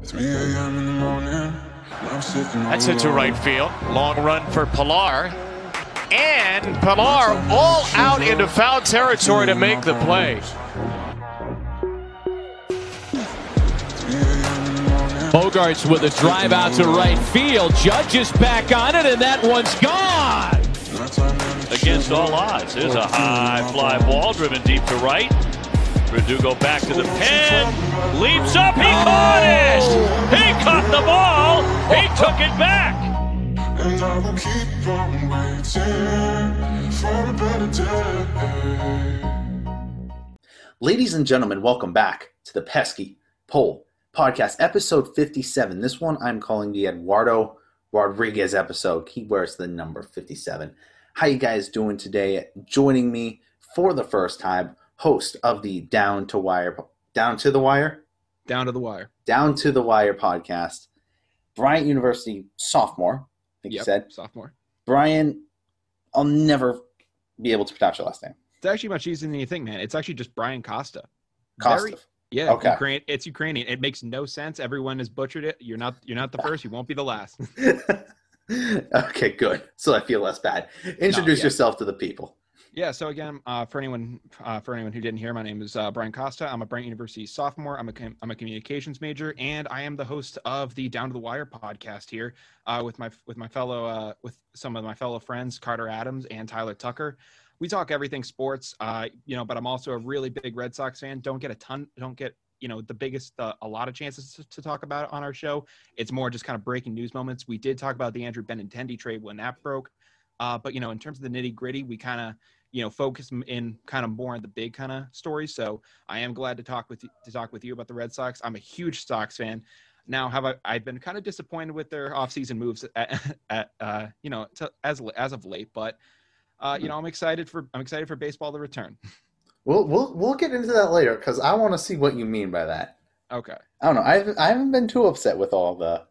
3 a.m. in the morning. I'm sitting That's into right field. Long run for Pilar. And Pilar all out into foul territory to make the play. Bogarts with a drive out to right field. Judge is back on it, and that one's gone. Against all odds. Here's a high fly ball driven deep to right. Verdugo back to the pen. Leaps up. He caught it. He caught the ball. He took it back. And I will keep on waiting for a better day. Ladies and gentlemen, welcome back to the Pesky podcast, episode 57. This one I'm calling the Eduardo Rodriguez episode. He wears the number 57. How you guys doing today? Joining me for the first time, host of the Down to the Wire podcast, Bryant University sophomore. I think you said sophomore. Brian, I'll never be able to pronounce your last name. It's actually much easier than you think, man. It's actually just Brian Costa. Yeah. Okay. It's Ukrainian. It makes no sense. Everyone has butchered it. You're not the first. You won't be the last. Okay, good. So I feel less bad. Introduce yourself to the people. Yeah. So again, for anyone who didn't hear, my name is Brian Costa. I'm a Bryant University sophomore. I'm a communications major, and I am the host of the Down to the Wire podcast here with some of my fellow friends, Carter Adams and Tyler Tucker. We talk everything sports, but I'm also a really big Red Sox fan. Don't get the biggest, a lot of chances to talk about it on our show. It's more just kind of breaking news moments. We did talk about the Andrew Benintendi trade when that broke. But in terms of the nitty gritty, we kind of, focus in kind of more on the big kind of stories. So I am glad to talk with you about the Red Sox. I'm a huge Sox fan. Now, I've been kind of disappointed with their offseason moves as of late, but I'm excited for baseball to return. We'll get into that later because I want to see what you mean by that. Okay. I don't know. I haven't been too upset with all the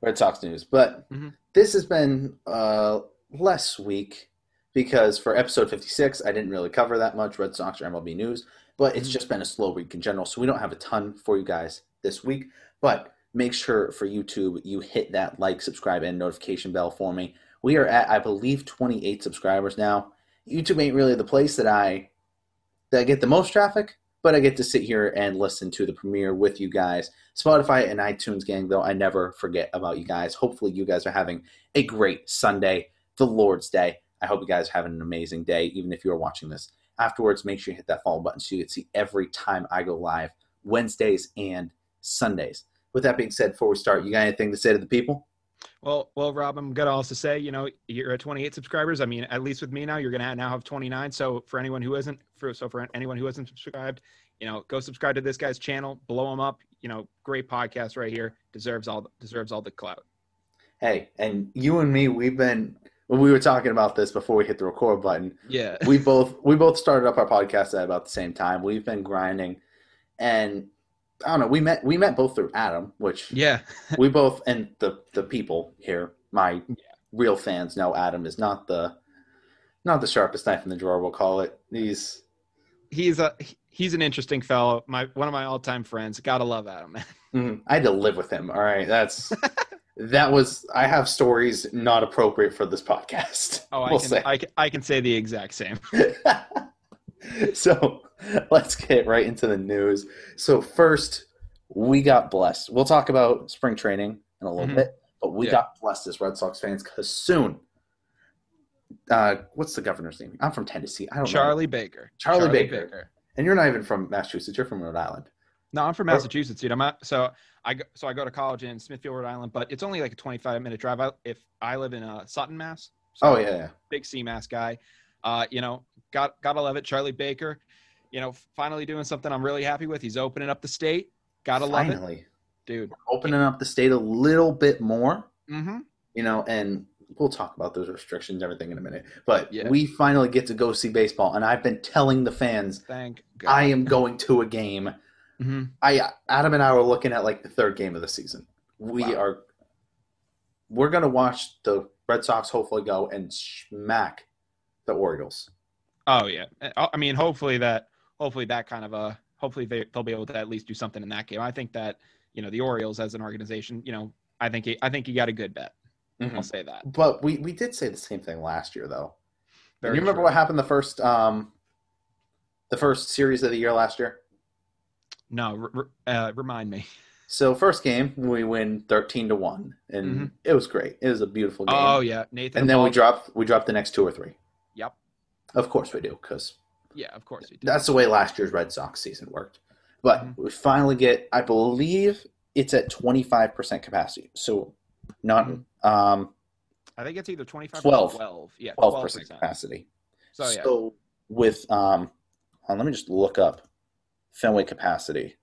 Red Sox news, but this has been less week because for episode 56, I didn't really cover that much Red Sox or MLB news, but it's just been a slow week in general, so we don't have a ton for you guys this week. But make sure for YouTube you hit that like, subscribe, and notification bell for me. We are at, I believe, 28 subscribers now. YouTube ain't really the place that I get the most traffic, but I get to sit here and listen to the premiere with you guys. Spotify and iTunes gang, though, I never forget about you guys. Hopefully you guys are having a great Sunday, the Lord's Day. I hope you guys are having an amazing day, even if you are watching this afterwards. Make sure you hit that follow button so you can see every time I go live, Wednesdays and Sundays. With that being said, before we start, you got anything to say to the people? Well, Rob, I'm gonna also say, you're at 28 subscribers. I mean, at least with me now, you're gonna now have 29. So for anyone who isn't subscribed, go subscribe to this guy's channel, blow him up. Great podcast right here. Deserves all the clout. Hey, and you and me, we were talking about this before we hit the record button. Yeah, we both started up our podcast at about the same time. We've been grinding, and I don't know. We met both through Adam, which we both, and the people here, my real fans know Adam is not the sharpest knife in the drawer. We'll call it. He's an interesting fellow. One of my all-time friends. Gotta love Adam, man. I had to live with him. All right, I have stories not appropriate for this podcast. Oh, I can say the exact same. So let's get right into the news. So first, we got blessed. We'll talk about spring training in a little bit, but we got blessed as Red Sox fans because soon, what's the governor's name? I'm from Tennessee. I don't know. Charlie Baker. Charlie Baker. And you're not even from Massachusetts. You're from Rhode Island. No, I'm from Massachusetts, dude. I go to college in Smithfield, Rhode Island, but it's only like a 25-minute drive. I live in Sutton, Mass. So big CMass guy. Gotta love it. Charlie Baker, finally doing something I'm really happy with. He's opening up the state. Gotta love it, dude. Opening up the state a little bit more. And we'll talk about those restrictions, everything in a minute. But we finally get to go see baseball, and I've been telling the fans, thank God, I am going to a game. Adam and I were looking at like the third game of the season. We're gonna watch the Red Sox hopefully go and smack the Orioles. Oh yeah, I mean, hopefully they'll be able to at least do something in that game. I think that the Orioles as an organization, I think he got a good bet. Mm-hmm. I'll say that. But we did say the same thing last year, though. Very you remember true. what happened the first series of the year last year? No, remind me. So first game we win 13-1, and it was great. It was a beautiful game. Oh yeah, Nathan. And then we dropped the next 2 or 3. Yep. Of course we do, because of course we do. That's the way last year's Red Sox season worked. But we finally get, I believe it's at 25% capacity. So not I think it's either 25 or 12. Yeah, 12% capacity. So with let me just look up Fenway capacity.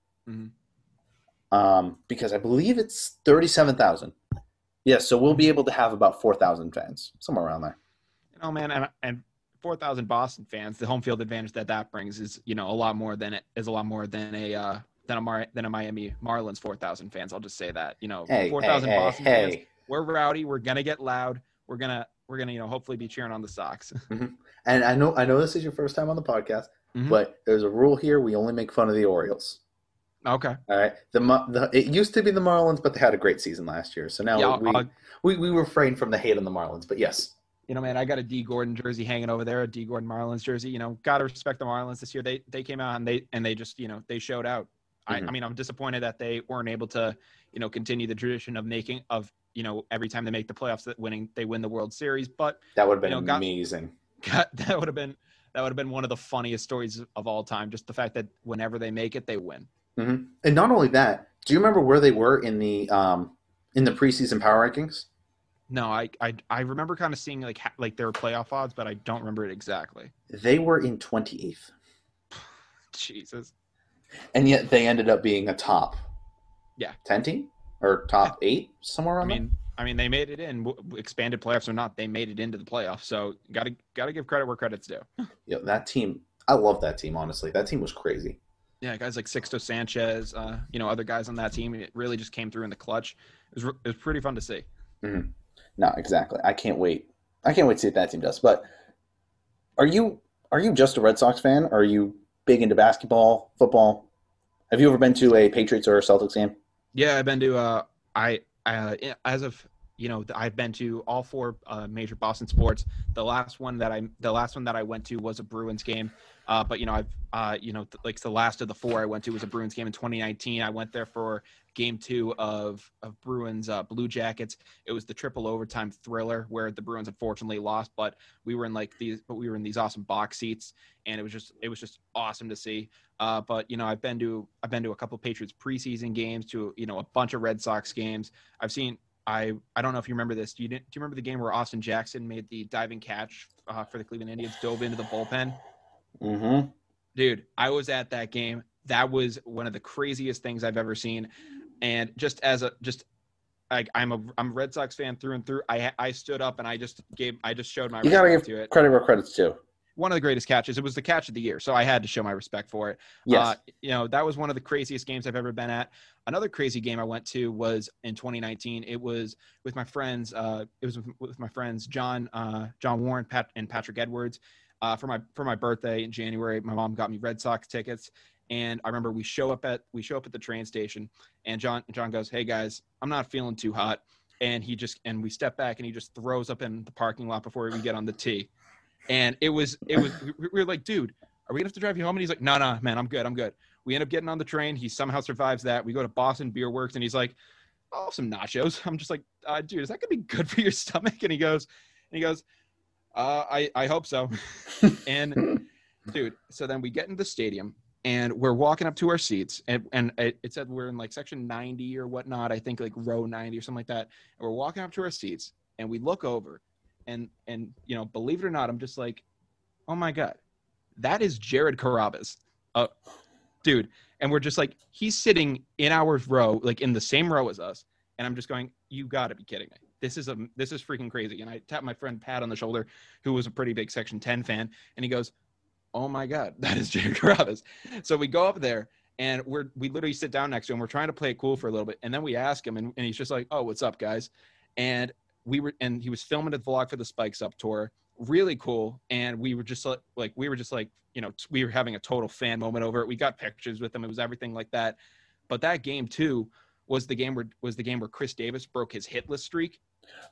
Because I believe it's 37,000. Yeah, so we'll be able to have about 4,000 fans, somewhere around there. Man, and 4,000 Boston fans, the home field advantage that brings is a lot more than a Miami Marlins 4,000 fans. I'll just say that 4,000 Boston fans. We're rowdy. We're gonna get loud. We're gonna hopefully be cheering on the Sox. And I know this is your first time on the podcast, but there's a rule here: we only make fun of the Orioles. Okay. All right. It used to be the Marlins, but they had a great season last year. So now we refrain from the hate on the Marlins. But yes. Man, I got a D Gordon jersey hanging over there, a D Gordon Marlins jersey. Gotta respect the Marlins this year. They came out and they just they showed out. I mean, I'm disappointed that they weren't able to continue the tradition of every time they make the playoffs they win the World Series. But that would have been amazing. That would have been one of the funniest stories of all time. Just the fact that whenever they make it, they win. And not only that, do you remember where they were in the preseason power rankings? No, I remember kind of seeing like their playoff odds, but I don't remember it exactly. They were in 28th. Jesus. And yet they ended up being a top 10 team or top 8, somewhere around there. I mean, they made it in, expanded playoffs or not, they made it into the playoffs. So gotta give credit where credit's due. Yeah, that team, I love that team, honestly. That team was crazy. Yeah, guys like Sixto Sanchez, other guys on that team, it really just came through in the clutch. It was pretty fun to see. No, exactly. I can't wait. I can't wait to see what that team does. But are you just a Red Sox fan? Or are you big into basketball, football? Have you ever been to a Patriots or a Celtics game? Yeah, I've been to I've been to all 4 major Boston sports. The last one that I went to was a Bruins game. But like the last of the 4 I went to was a Bruins game in 2019. I went there for game 2 of Bruins Blue Jackets. It was the triple overtime thriller where the Bruins unfortunately lost, but we were in these awesome box seats, and it was just awesome to see. But I've been to a couple Patriots preseason games, to a bunch of Red Sox games. I've seen. I don't know if you remember this. Do you remember the game where Austin Jackson made the diving catch for the Cleveland Indians, dove into the bullpen? Dude, I was at that game. That was one of the craziest things I've ever seen. And I'm a Red Sox fan through and through. I stood up and I just showed my respect to it. Credit where credit's due. One of the greatest catches. It was the catch of the year, so I had to show my respect for it. Yes. That was one of the craziest games I've ever been at. Another crazy game I went to was in 2019. It was with my friends. With my friends John Warren, and Patrick Edwards. For my birthday in January, my mom got me Red Sox tickets, and I remember we show up at the train station, and John goes, "Hey guys, I'm not feeling too hot," and we step back and he just throws up in the parking lot before we get on the tee. And we were like, dude, are we gonna have to drive you home? And he's like, no, man, I'm good. We end up getting on the train. He somehow survives that. We go to Boston Beer Works, and he's like, I'll have some nachos. I'm just like, dude, is that gonna be good for your stomach? And he goes, I hope so. And dude, so then we get into the stadium and we're walking up to our seats, and it said we're in like section 90 or whatnot. I think like row 90 or something like that. And we're walking up to our seats and we look over. And believe it or not, I'm just like, oh my God, that is Jared Carrabba's, dude. And we're just like, he's sitting in our row, like in the same row as us. And I'm just going, you got to be kidding me. This is freaking crazy. And I tapped my friend Pat on the shoulder, who was a pretty big Section 10 fan, and he goes, oh my God, that is Jared Carrabba's. So we go up there, and we literally sit down next to him. We're trying to play it cool for a little bit, and then we ask him, and he's just like, oh, what's up, guys? And he was filming a vlog for the Spikes Up tour. Really cool. And we were just like, we were having a total fan moment over it. We got pictures with him. It was everything like that. But that game too was the game where Chris Davis broke his hitless streak.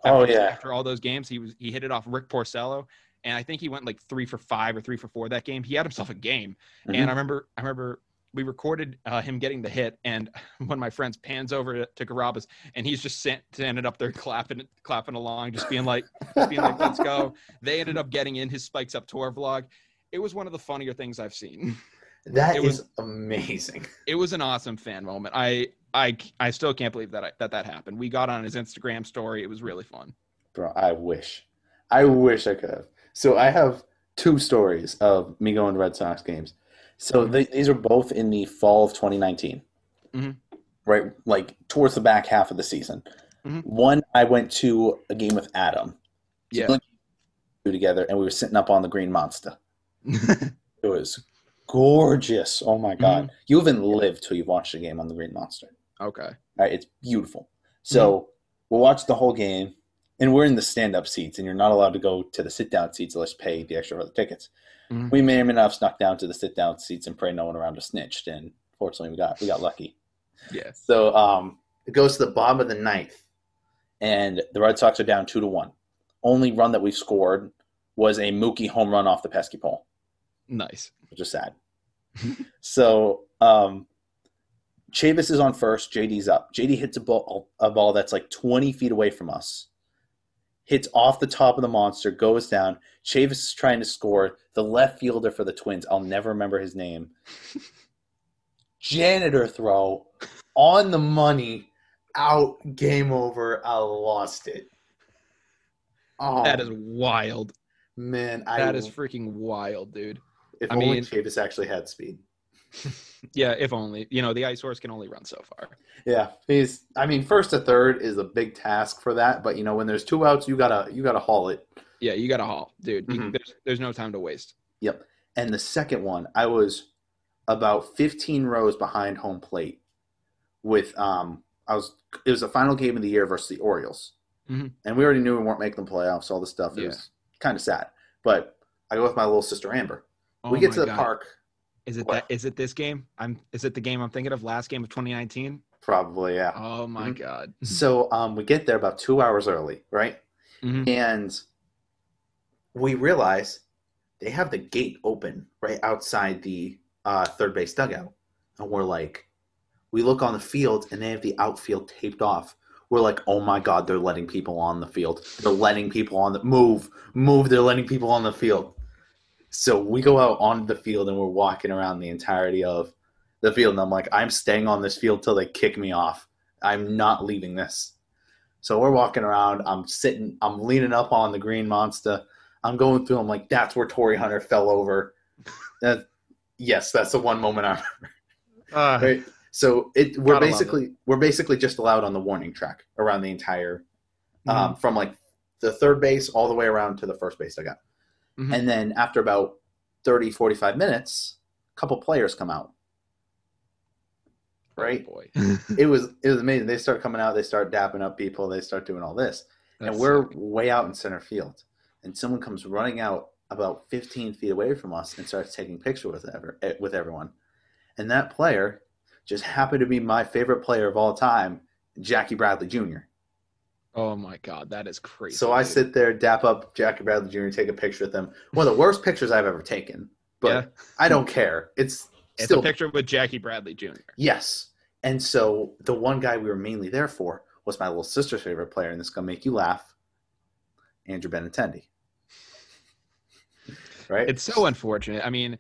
After all those games, he hit it off Rick Porcello, and I think he went like 3 for 5 or 3 for 4 that game. He had himself a game, and I remember we recorded him getting the hit, and one of my friends pans over to Garabas, and he's just ended up there clapping along, just being like, let's go. They ended up getting in his Spikes Up Tour vlog. It was one of the funnier things I've seen. That was amazing. It was an awesome fan moment. I still can't believe that happened. We got on his Instagram story. It was really fun. Bro, I wish I could have. So I have 2 stories of me going to Red Sox games. So these are both in the fall of 2019, right? Like towards the back half of the season. One, I went to a game with Adam. So together, and we were sitting up on the Green Monster. It was gorgeous. Oh my God. You haven't lived till you've watched a game on the Green Monster. Okay. All right, it's beautiful. So we'll watch the whole game, and we're in the stand-up seats, and you're not allowed to go to the sit-down seats unless you pay the extra for the tickets. We may or may not have snuck down to the sit-down seats and pray no one around us snitched, and fortunately we got lucky. Yeah. So it goes to the bottom of the 9th, and the Red Sox are down 2-1. Only run that we've scored was a Mookie home run off the pesky pole. Nice. Which is sad. So Chavis is on first. JD's up. JD hits a ball that's like 20 feet away from us. Hits off the top of the monster, goes down. Chavis is trying to score. The left fielder for the Twins, I'll never remember his name. Janitor throw on the money, out, game over. I lost it. Oh, that is wild. Man, that is freaking wild, dude. If only Chavis actually had speed. Yeah, if only. The ice horse can only run so far. Yeah, first to third is a big task for that, but when there's 2 outs, you gotta haul it. Yeah, you gotta haul, dude. There's no time to waste. Yep. And the second one, I was about 15 rows behind home plate with it was the final game of the year versus the Orioles. And we already knew we weren't making the playoffs, all this stuff. It was kind of sad. But I go with my little sister Amber. We get to the park. Is it this game? Is it the game I'm thinking of? Last game of 2019? Probably, yeah. Oh my God. So we get there about 2 hours early, right? And we realize they have the gate open right outside the third base dugout. And we look on the field and they have the outfield taped off. We're like, oh my God, they're letting people on the field. They're letting people on the move. They're letting people on the field. So we go out onto the field and we're walking around the entirety of the field. And I'm like, I'm staying on this field till they kick me off. I'm not leaving this. So we're walking around. I'm leaning up on the Green Monster. I'm going through. I'm like, that's where Torrey Hunter fell over. Yes, that's the one moment I remember. Right? So we're basically just allowed on the warning track around the entire from like the third base all the way around to the first base dugout. And then after about 30, 45 minutes, a couple players come out. Right? Oh boy. It was amazing. They start coming out. They start dapping up people. They start doing all this. And we're way out in center field. And someone comes running out about 15 feet away from us and starts taking pictures with everyone. And that player just happened to be my favorite player of all time, Jackie Bradley Jr. Oh my God, that is crazy. So I sit there, dap up Jackie Bradley Jr., take a picture with him. One of the worst pictures I've ever taken, but I don't care. It's still a picture with Jackie Bradley Jr. Yes. And so the one guy we were mainly there for was my little sister's favorite player, and this is going to make you laugh, Andrew Benintendi. Right? It's so unfortunate. I mean,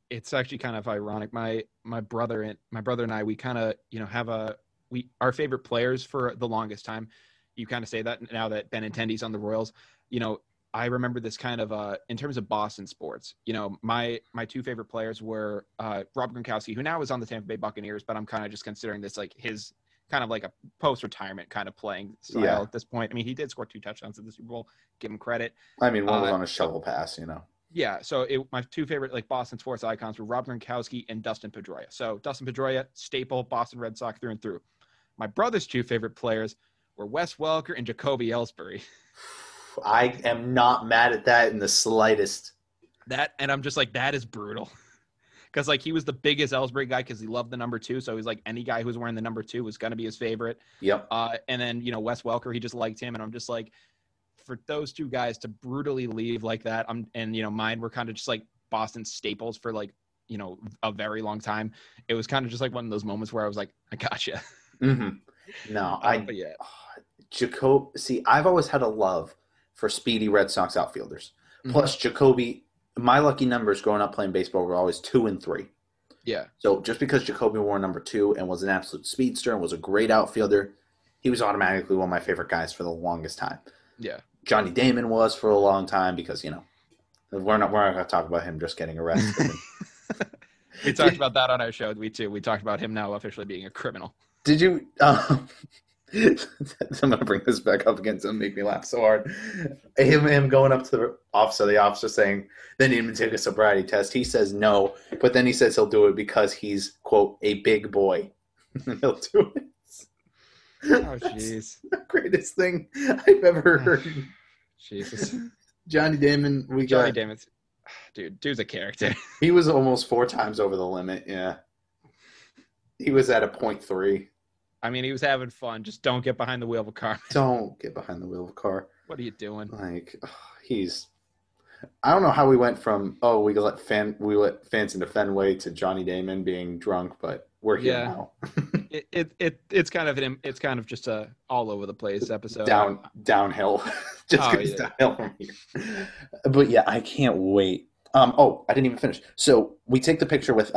it's actually kind of ironic. My brother and I, we kind of, our favorite players for the longest time. You kind of say that now that Benintendi's on the Royals. I remember this kind of in terms of Boston sports. My 2 favorite players were Rob Gronkowski, who now is on the Tampa Bay Buccaneers, but I'm kind of just considering this like his kind of like a post-retirement kind of playing style at this point. I mean, he did score 2 touchdowns in the Super Bowl. Give him credit. I mean, one was on a shovel pass, Yeah, so my 2 favorite like Boston sports icons were Rob Gronkowski and Dustin Pedroia. So Dustin Pedroia, staple Boston Red Sox through and through. My brother's 2 favorite players were Wes Welker and Jacoby Ellsbury. I am not mad at that in the slightest. And I'm just like, that is brutal. because like he was the biggest Ellsbury guy because he loved the number 2. So he was like any guy who was wearing the number 2 was gonna be his favorite. Yep. And then Wes Welker, he just liked him, and I'm just like, for those two guys to brutally leave like that, mine were kind of just like Boston staples for like a very long time. It was kind of just like one of those moments where I was like, I gotcha. Mm-hmm. No, but yeah. See, I've always had a love for speedy Red Sox outfielders. Plus, Jacoby, my lucky numbers growing up playing baseball were always 2 and 3. Yeah. So just because Jacoby wore number 2 and was an absolute speedster and was a great outfielder, he was automatically one of my favorite guys for the longest time. Yeah. Johnny Damon was for a long time because, we're not going to talk about him just getting arrested. We talked about that on our show. We talked about him now officially being a criminal. Did you I'm going to bring this back up again, so it'll make me laugh so hard. Him going up to the officer saying they need him to take a sobriety test. He says no, but then he says he'll do it because he's, quote, a big boy. He'll do it. Oh, jeez. The greatest thing I've ever heard. Jesus. Johnny Damon, Damon's, dude's a character. He was almost 4 times over the limit, yeah. He was at a .3. I mean, he was having fun. Just don't get behind the wheel of a car. Don't get behind the wheel of a car. What are you doing? Like, I don't know how we went from, we let fans into Fenway to Johnny Damon being drunk, but we're here now. it's kind of just a all over the place episode. Downhill. Just downhill from here. But yeah, I can't wait. I didn't even finish. So we take the picture with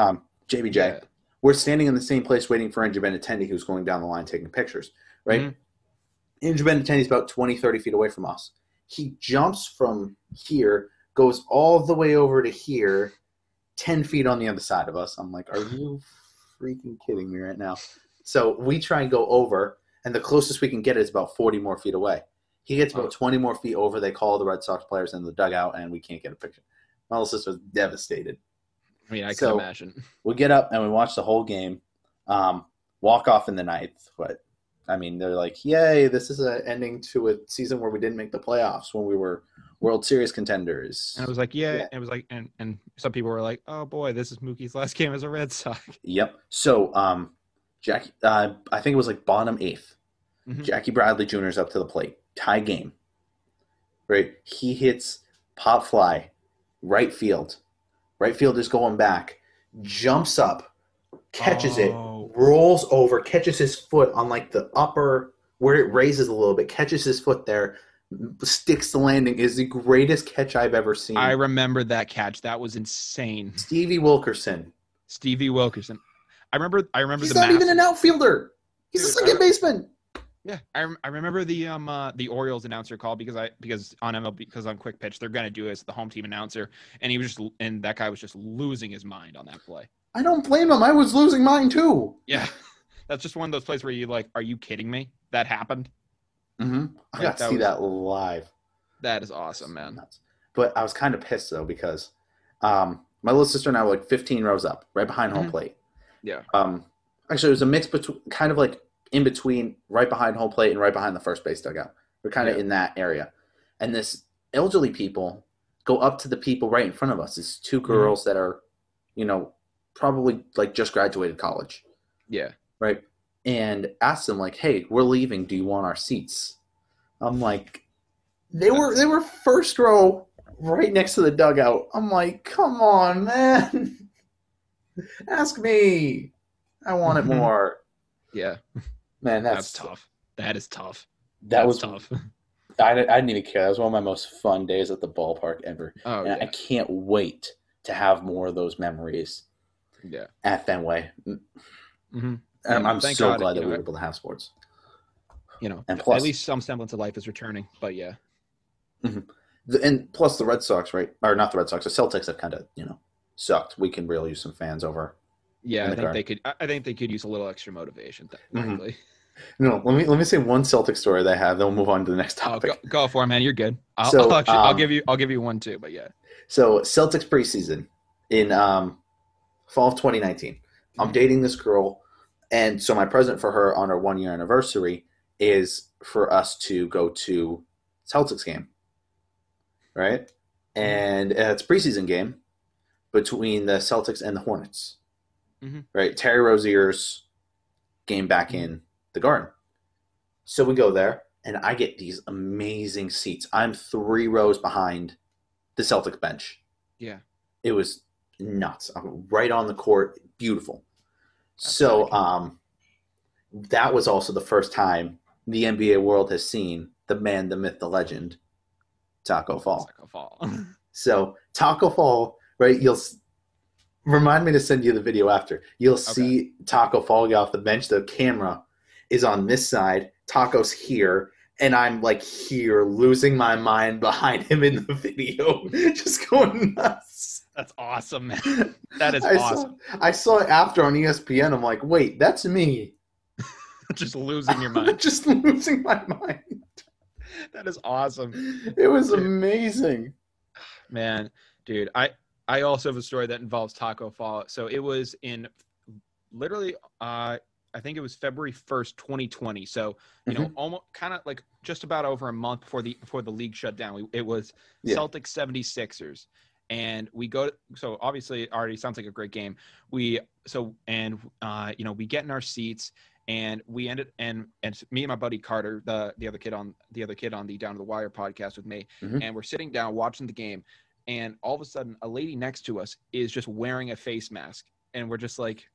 JBJ. Yeah. We're standing in the same place waiting for Andrew Benintendi, who's going down the line taking pictures, right? Mm-hmm. Andrew Benintendi's about 20, 30 feet away from us. He jumps from here, goes all the way over to here, 10 feet on the other side of us. I'm like, are you freaking kidding me right now? So we try and go over, and the closest we can get is about 40 more feet away. He gets about 20 more feet over. They call the Red Sox players in the dugout, and we can't get a picture. My little sister was devastated. I mean, I can imagine. We get up and we watch the whole game, walk off in the ninth. But, I mean, they're like, yay, this is an ending to a season where we didn't make the playoffs when we were World Series contenders. And I was like, yeah. It was like, and some people were like, oh, boy, this is Mookie's last game as a Red Sox. Yep. So, Jackie, I think it was like bottom 8th. Mm-hmm. Jackie Bradley Jr. is up to the plate. Tie game. Right? He hits pop fly, right field. Right field is going back, jumps up, catches it, rolls over, catches his foot on like the upper, where it raises a little bit, catches his foot there, sticks the landing. Is the greatest catch I've ever seen. I remember that catch. That was insane. Stevie Wilkerson. I remember. He's not even an outfielder. He's a second baseman. Yeah, I remember the Orioles announcer call because on MLB, because on Quick Pitch they're gonna do it as the home team announcer, and that guy was just losing his mind on that play. I don't blame him. I was losing mine too. Yeah, that's just one of those plays where you like, are you kidding me? That happened. Mm-hmm. I got to see that live. That is awesome, man. But I was kind of pissed though because my little sister and I were like 15 rows up, right behind home plate. Yeah. Actually, it was a mix between kind of like in between, right behind home plate and right behind the first base dugout. We're kind of in that area. And this elderly people go up to the people right in front of us. It's 2 girls that are, probably like just graduated college. Yeah. Right. And ask them like, hey, we're leaving. Do you want our seats? I'm like, they were first row right next to the dugout. I'm like, come on, man. Ask me. I want it more. Yeah. Man, that's tough. That is tough. That was tough. I didn't even care. That was one of my most fun days at the ballpark ever. Oh, yeah. I can't wait to have more of those memories. Yeah. At Fenway. Mm-hmm. And I'm so glad that we were able to have sports. And plus, at least some semblance of life is returning. But yeah. Mm-hmm. And plus the Red Sox, right? Or not the Red Sox. The Celtics have kind of, sucked. We can really use some fans over. Yeah, I think they could use a little extra motivation. Frankly. No, let me say one Celtic story that I have. Then we'll move on to the next topic. Go for it, man. You're good. I'll give you one too. But yeah. So Celtics preseason in fall of 2019. I'm dating this girl, and so my present for her on our 1-year anniversary is for us to go to Celtics game, right? And it's a preseason game. between the Celtics and the Hornets. Mm-hmm. Right? Terry Rozier's game back in the Garden. So we go there, and I get these amazing seats. I'm 3 rows behind the Celtic bench. Yeah. It was nuts. I'm right on the court. Beautiful. That's so that was also the first time the NBA world has seen the man, the myth, the legend, Taco Fall. Taco Fall. So Taco Fall, right? You'll remind me to send you the video after. You'll see Taco Fall get off the bench. The camera is on this side. Taco's here. And I'm like here, losing my mind behind him in the video, just going nuts. That's awesome, man. That is awesome. I saw it after on ESPN. I'm like, wait, that's me. Just losing your mind. Just losing my mind. That is awesome. It was amazing. Man, dude, I also have a story that involves Taco Fall. So it was in literally I think it was February 1st, 2020. So, you know, almost kind of like just about over a month before the league shut down. It was Celtics 76ers. And we go so obviously it already sounds like a great game. We get in our seats, and we ended and me and my buddy Carter, the other kid on the Down to the Wire podcast with me, and we're sitting down watching the game, and all of a sudden a lady next to us is just wearing a face mask, and we're just like,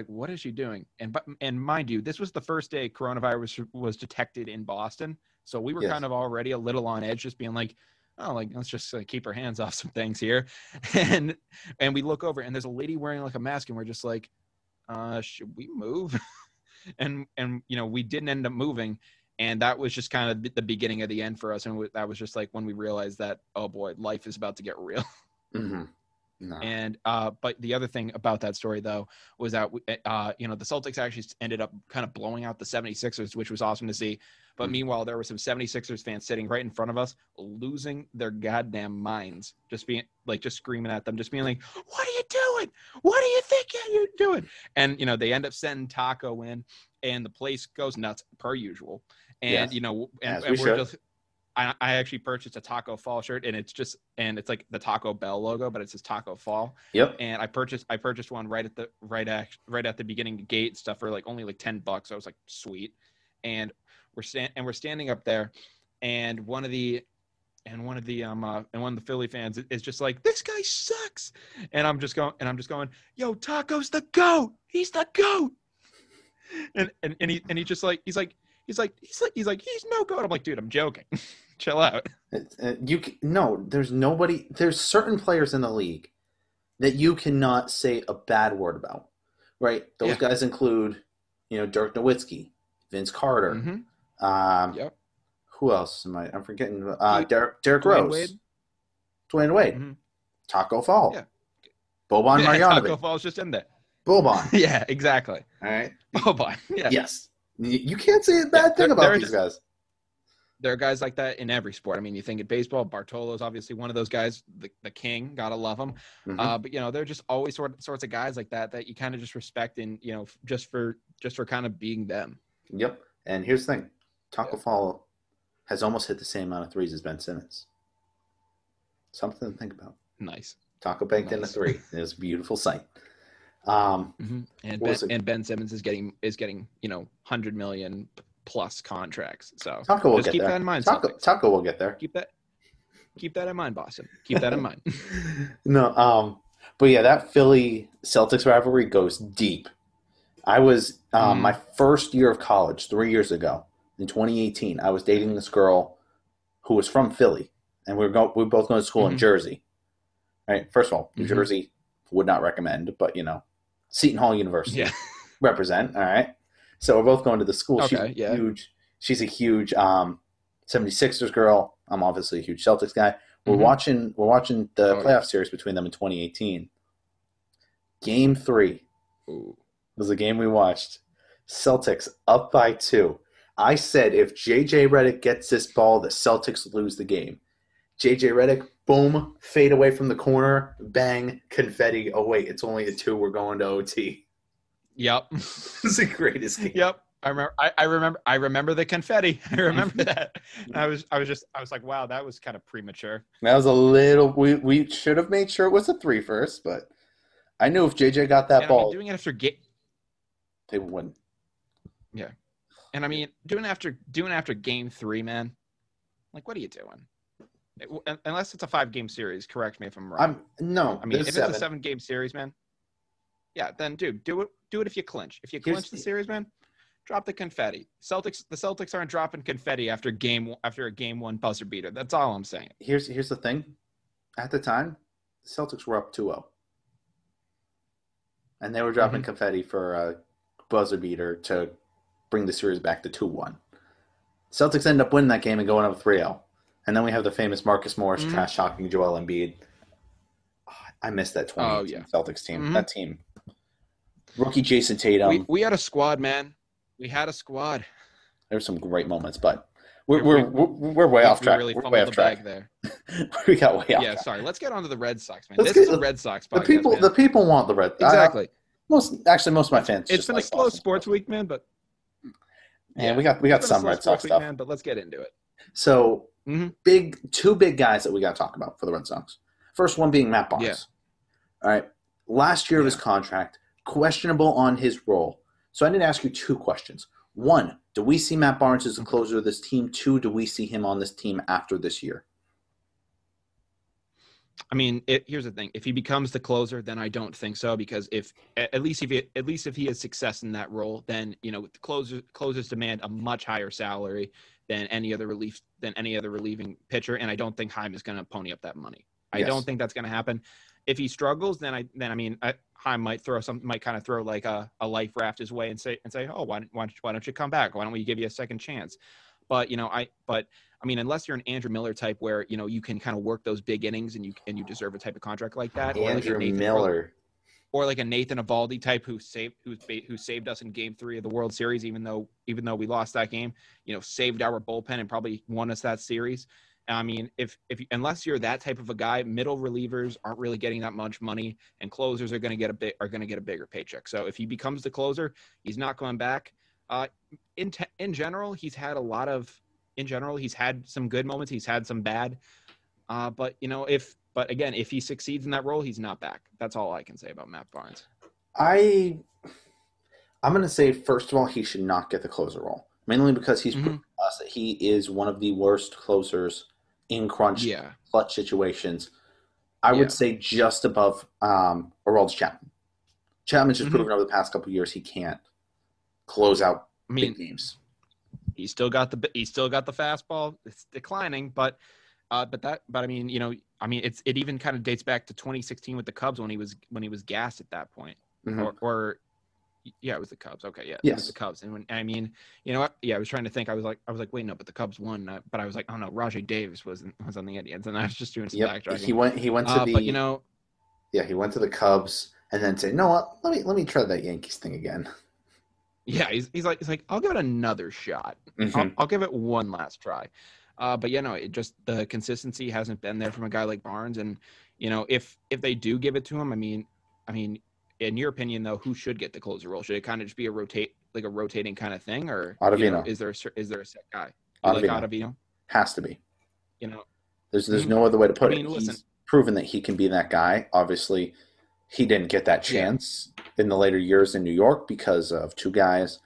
what is she doing? And mind you, this was the first day coronavirus was detected in Boston, so we were kind of already a little on edge, just being like, oh, like, let's just keep our hands off some things here. And we look over, and there's a lady wearing like a mask, and we're just like, should we move? and you know, we didn't end up moving, and that was just kind of the beginning of the end for us. And that was just like when we realized that, oh boy, life is about to get real. No. And but the other thing about that story though was that the Celtics actually ended up kind of blowing out the 76ers, which was awesome to see. But meanwhile, there were some 76ers fans sitting right in front of us, losing their goddamn minds, just screaming at them, just being like, what are you doing? What do you think you're doing? And, you know, they end up sending Taco in, and the place goes nuts per usual. And, you know, and we're just, I actually purchased a Taco Fall shirt, and it's like the Taco Bell logo, but it says Taco Fall. Yep. And I purchased one right at the beginning gate stuff for like only like $10. I was like, sweet. And we're standing up there, and one of the Philly fans is just like, this guy sucks. And I'm just going, yo, Taco's the GOAT. He's the GOAT. And he's just like, he's no GOAT. I'm like, dude, I'm joking. Chill out. There's certain players in the league that you cannot say a bad word about, right? Those guys include, you know, Dirk Nowitzki, Vince Carter. Who else am I'm forgetting? Derrick Rose. Dwayne Wade. Taco Fall. Yeah. Boban Marjanovic. Taco Fall's just in there. Boban. Yeah, exactly. All right. Boban. Yeah. Yes. You can't say a bad thing about these guys. There are guys like that in every sport. I mean, you think in baseball, Bartolo's obviously one of those guys, the king, gotta love him. But you know, they're just always sorts of guys like that you kind of just respect, and you know, just for kind of being them. Yep. And here's the thing, Taco Fall has almost hit the same amount of threes as Ben Simmons. Something to think about. Nice. Taco banked in a 3. It was a beautiful sight. And Ben Simmons is getting you know, 100 million plus contracts. So Taco will just get keep there. that in mind. Taco will get there. Keep that in mind, Boston. Keep that in mind. No, but yeah, that Philly Celtics rivalry goes deep. I was my first year of college 3 years ago in 2018. I was dating this girl who was from Philly, and we were both going to school in Jersey. Right. First of all, New Jersey would not recommend, but you know, Seton Hall University represent. All right. So we're both going to the school. Okay, huge. She's a huge 76ers girl. I'm obviously a huge Celtics guy. We're watching the playoff series between them in 2018. Game 3 was the game we watched. Celtics up by 2. I said if JJ Redick gets this ball, the Celtics lose the game. JJ Redick, boom, fade away from the corner, bang, confetti. Oh wait, it's only a 2. We're going to OT. Yep. It's the greatest game. Yep. I remember the confetti. I remember that. And I was like, wow, that was kind of premature. That was a little. We should have made sure it was a 3 first, but I knew if JJ got that ball, doing it after game, they would win. Yeah, and I mean, doing it after game 3, man. Like, what are you doing? Unless it's a 5-game series, correct me if I'm wrong. I mean, if it's a 7-game series, man. Yeah, then dude, do it if you clinch. If you clinch the series, man, drop the confetti. The Celtics aren't dropping confetti after a game 1 buzzer beater. That's all I'm saying. Here's the thing. At the time, the Celtics were up 2-0. And they were dropping confetti for a buzzer beater to bring the series back to 2-1. Celtics end up winning that game and going up 3-0. And then we have the famous Marcus Morris trash talking Joel Embiid. Oh, I miss that 2018 Celtics team. That team. Rookie Jason Tatum. We had a squad, man. We had a squad. There were some great moments, but we're way off track. Really we're way off track there. We got way off track. Yeah, sorry. Let's get on to the Red Sox, man. This is a Red Sox podcast. The people want the Red Sox. Exactly. Most of my fans. It's been a slow sports week, man, but we got some Red Sox stuff, man. But let's get into it. So two big guys that we got to talk about for the Red Sox. First one being Matt Barnes. Yeah. All right. Last year of his contract, questionable on his role. So I need to ask you 2 questions. 1, do we see Matt Barnes as the closer of this team? 2, do we see him on this team after this year? I mean, here's the thing. If he becomes the closer, then I don't think so, because if he has success in that role, then the closers demand a much higher salary than any other relieving pitcher, and I don't think Heim is going to pony up that money. I don't think that's going to happen. If he struggles, then Heim might kind of throw like a life raft his way and say, oh, why don't you come back? Why don't we give you a second chance? But unless you're an Andrew Miller type where you can kind of work those big innings and you deserve a type of contract like that, Andrew Miller, or like a Nathan Eovaldi type who saved us in Game 3 of the World Series, even though we lost that game, saved our bullpen and probably won us that series. I mean, if unless you're that type of a guy, middle relievers aren't really getting that much money, and closers are going to get a bigger paycheck. So if he becomes the closer, he's not going back. In general, he's had some good moments. He's had some bad. But if he succeeds in that role, he's not back. That's all I can say about Matt Barnes. I'm going to say, first of all, he should not get the closer role, mainly because he's proven to us that he is one of the worst closers in clutch situations. I would say just above Aroldis Chapman. Chapman's just proven over the past couple of years he can't close out big games. He's still got the fastball. It's declining, but it even kind of dates back to 2016 with the Cubs when he was gassed at that point. It was the Cubs. Okay, yeah, yes. It was the Cubs. And I was trying to think. I was like, wait, no, but the Cubs won. But I was like, oh no, Rajay Davis was on the Indians, and I was just doing some backtracking. He went to he went to the Cubs, and then said, no, what? Let me try that Yankees thing again. Yeah, he's like, I'll give it another shot. I'll give it one last try. It just the consistency hasn't been there from a guy like Barnes, and if they do give it to him, I mean, in your opinion though, who should get the closer role? Should it kind of just be a rotating kind of thing, or Ottavino? Is there a set guy? Ottavino. Like Ottavino Has to be. There's no other way to put it. Listen, he's proven that he can be that guy. Obviously, he didn't get that chance in the later years in New York because of two guys,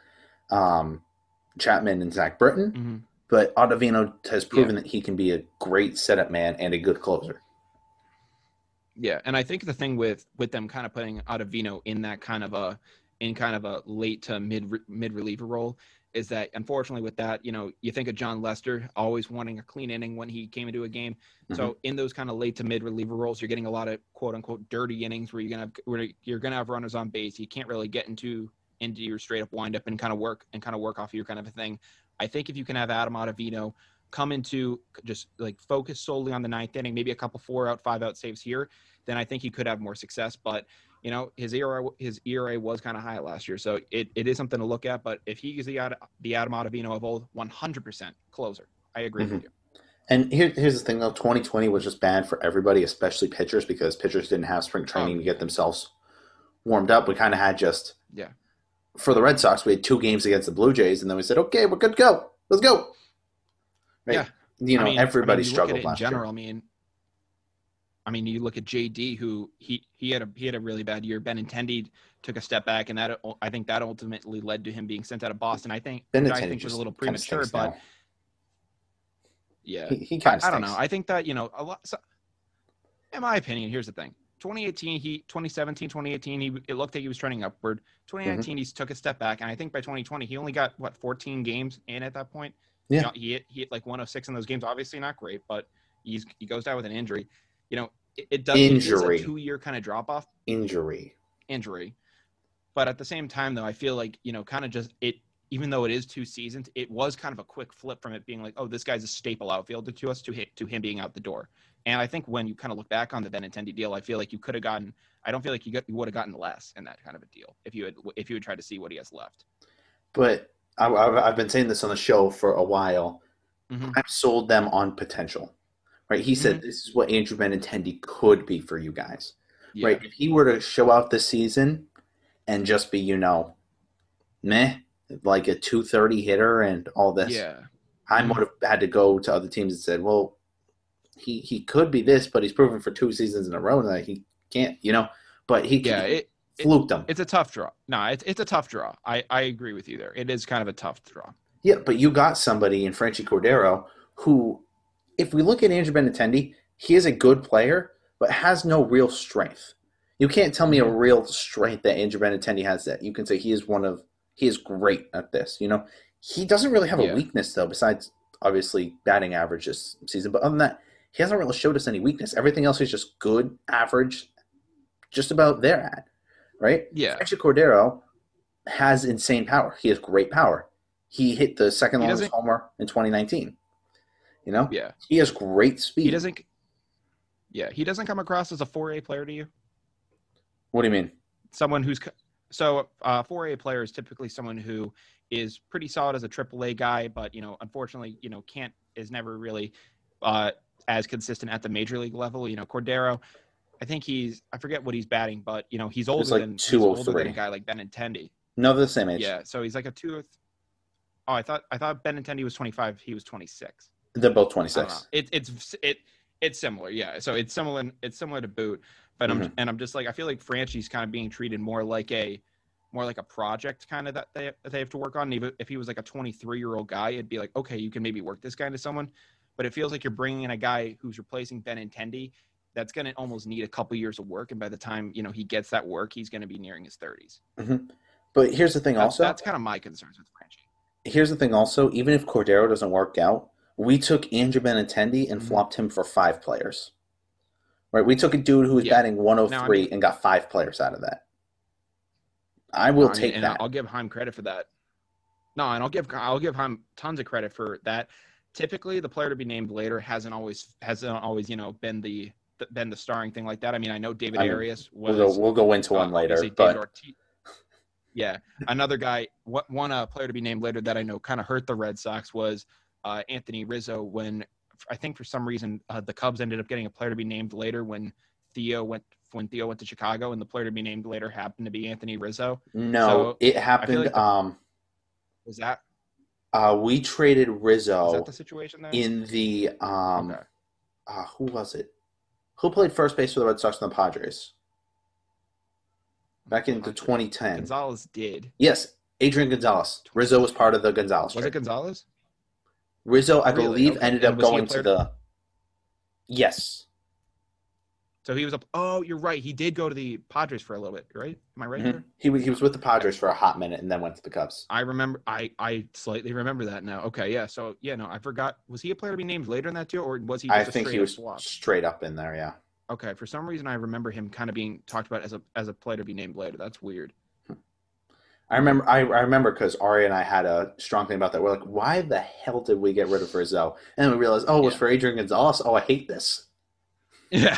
Chapman and Zach Britton. But Ottavino has proven that he can be a great setup man and a good closer. Yeah, and I think the thing with them kind of putting Ottavino in that kind of a late to mid reliever role is that, unfortunately, with that, you think of John Lester always wanting a clean inning when he came into a game. So in those kind of late to mid reliever roles, you're getting a lot of quote unquote dirty innings where you're gonna have runners on base. You can't really get into your straight up windup and kind of work off your kind of a thing. I think if you can have Adam Ottavino come into just like focus solely on the ninth inning, maybe a couple 4-out, 5-out saves here, then I think he could have more success. But his ERA was kind of high last year, so it is something to look at. But if he is the Adam Ottavino of old, 100% closer. I agree with you. And here's the thing, though. 2020 was just bad for everybody, especially pitchers, because pitchers didn't have spring training to get themselves warmed up. We kind of had just for the Red Sox, we had 2 games against the Blue Jays, and then we said, okay, we're good to go. Let's go. Right? Yeah. Everybody you struggled look at it last in general, year. You look at JD, who he had a really bad year. Benintendi took a step back, and I think that ultimately led to him being sent out of Boston. I think was a little premature, but yeah, he kind of I don't know. I think that a lot. So, in my opinion, here's the thing: 2017, 2018, it looked like he was trending upward. 2019, he took a step back, and I think by 2020, he only got 14 games in at that point. Yeah, he hit like 106 in those games. Obviously, not great, but he goes down with an injury. It is a 2-year kind of drop off. Injury. But at the same time, though, I feel like, kind of just it, even though it is 2 seasons, it was kind of a quick flip from it being like, oh, this guy's a staple outfielder to us to him being out the door. And I think when you kind of look back on the Benintendi deal, I feel like you could have gotten, I don't feel like you would have gotten less in that kind of a deal if you had tried to see what he has left. But I've been saying this on the show for a while. I've sold them on potential. Right, he said this is what Andrew Benintendi could be for you guys. Yeah. Right, if he were to show out this season and just be, meh, like a 230 hitter and all this, I would have had to go to other teams and said, well, he could be this, but he's proven for 2 seasons in a row that he can't, But he fluked them. It's a tough draw. No, it's a tough draw. I agree with you there. It is kind of a tough draw. Yeah, but you got somebody in Franchy Cordero who. If we look at Andrew Benintendi, he is a good player, but has no real strength. You can't tell me a real strength that Andrew Benintendi has that you can say he is great at this. He doesn't really have a weakness though, besides obviously batting average this season. But other than that, he hasn't really showed us any weakness. Everything else is just good, average, just about there at, right? Yeah. Franchy Cordero has insane power. He has great power. He hit the second longest homer in 2019. He has great speed. He doesn't come across as a 4A player to you. What do you mean? Someone who's 4A player is typically someone who is pretty solid as a AAA guy, but unfortunately, is never really as consistent at the major league level. Cordero, I think I forget what he's batting, but he's older than a guy like Benintendi. No, they're the same age. Yeah, so he's like a 2. Oh, I thought Benintendi was 25. He was 26. They're both 26. It's similar, yeah. So it's similar to Boot, but I'm just like, I feel like Franchy's kind of being treated more like a project kind of that they have to work on. Even if he was like a 23-year-old guy, it'd be like, okay, you can maybe work this guy into someone. But it feels like you're bringing in a guy who's replacing Benintendi that's going to almost need a couple years of work, and by the time he gets that work, he's going to be nearing his 30s. But here's the thing, that's kind of my concerns with Franchy. Here's the thing, also, even if Cordero doesn't work out. We took Andrew Benintendi and flopped him for 5 players. Right? We took a dude who was batting 103 and got 5 players out of that. I will take that. I'll give Heim credit for that. No, and I'll give Heim tons of credit for that. Typically, the player to be named later hasn't always been the starring thing like that. I know David Arias was. We'll go into one later, but. Yeah, another guy. One player to be named later that I know kind of hurt the Red Sox was. Anthony Rizzo, when I think for some reason the Cubs ended up getting a player to be named later when Theo went to Chicago, and the player to be named later happened to be Anthony Rizzo. No, it happened. Was that? We traded Rizzo. Was that the situation there? In the who was it? Who played first base for the Red Sox and the Padres? Back into 2010. Gonzalez did. Yes, Adrian Gonzalez. Rizzo was part of the Gonzalez trade. Was it Gonzalez? Rizzo, I believe, ended up going to the. Yes. So he was up. Oh, you're right. He did go to the Padres for a little bit, right? Am I right here? He was with the Padres for a hot minute and then went to the Cubs. I remember. I slightly remember that now. Okay, yeah. So no, I forgot. Was he a player to be named later in that too, or was he? Just I think he was swap? Straight up in there. Yeah. Okay. For some reason, I remember him kind of being talked about as a player to be named later. That's weird. I remember because Ari and I had a strong thing about that. We're like, why the hell did we get rid of Rizzo? And then we realized, it was for Adrian Gonzalez. Oh, I hate this. Yeah.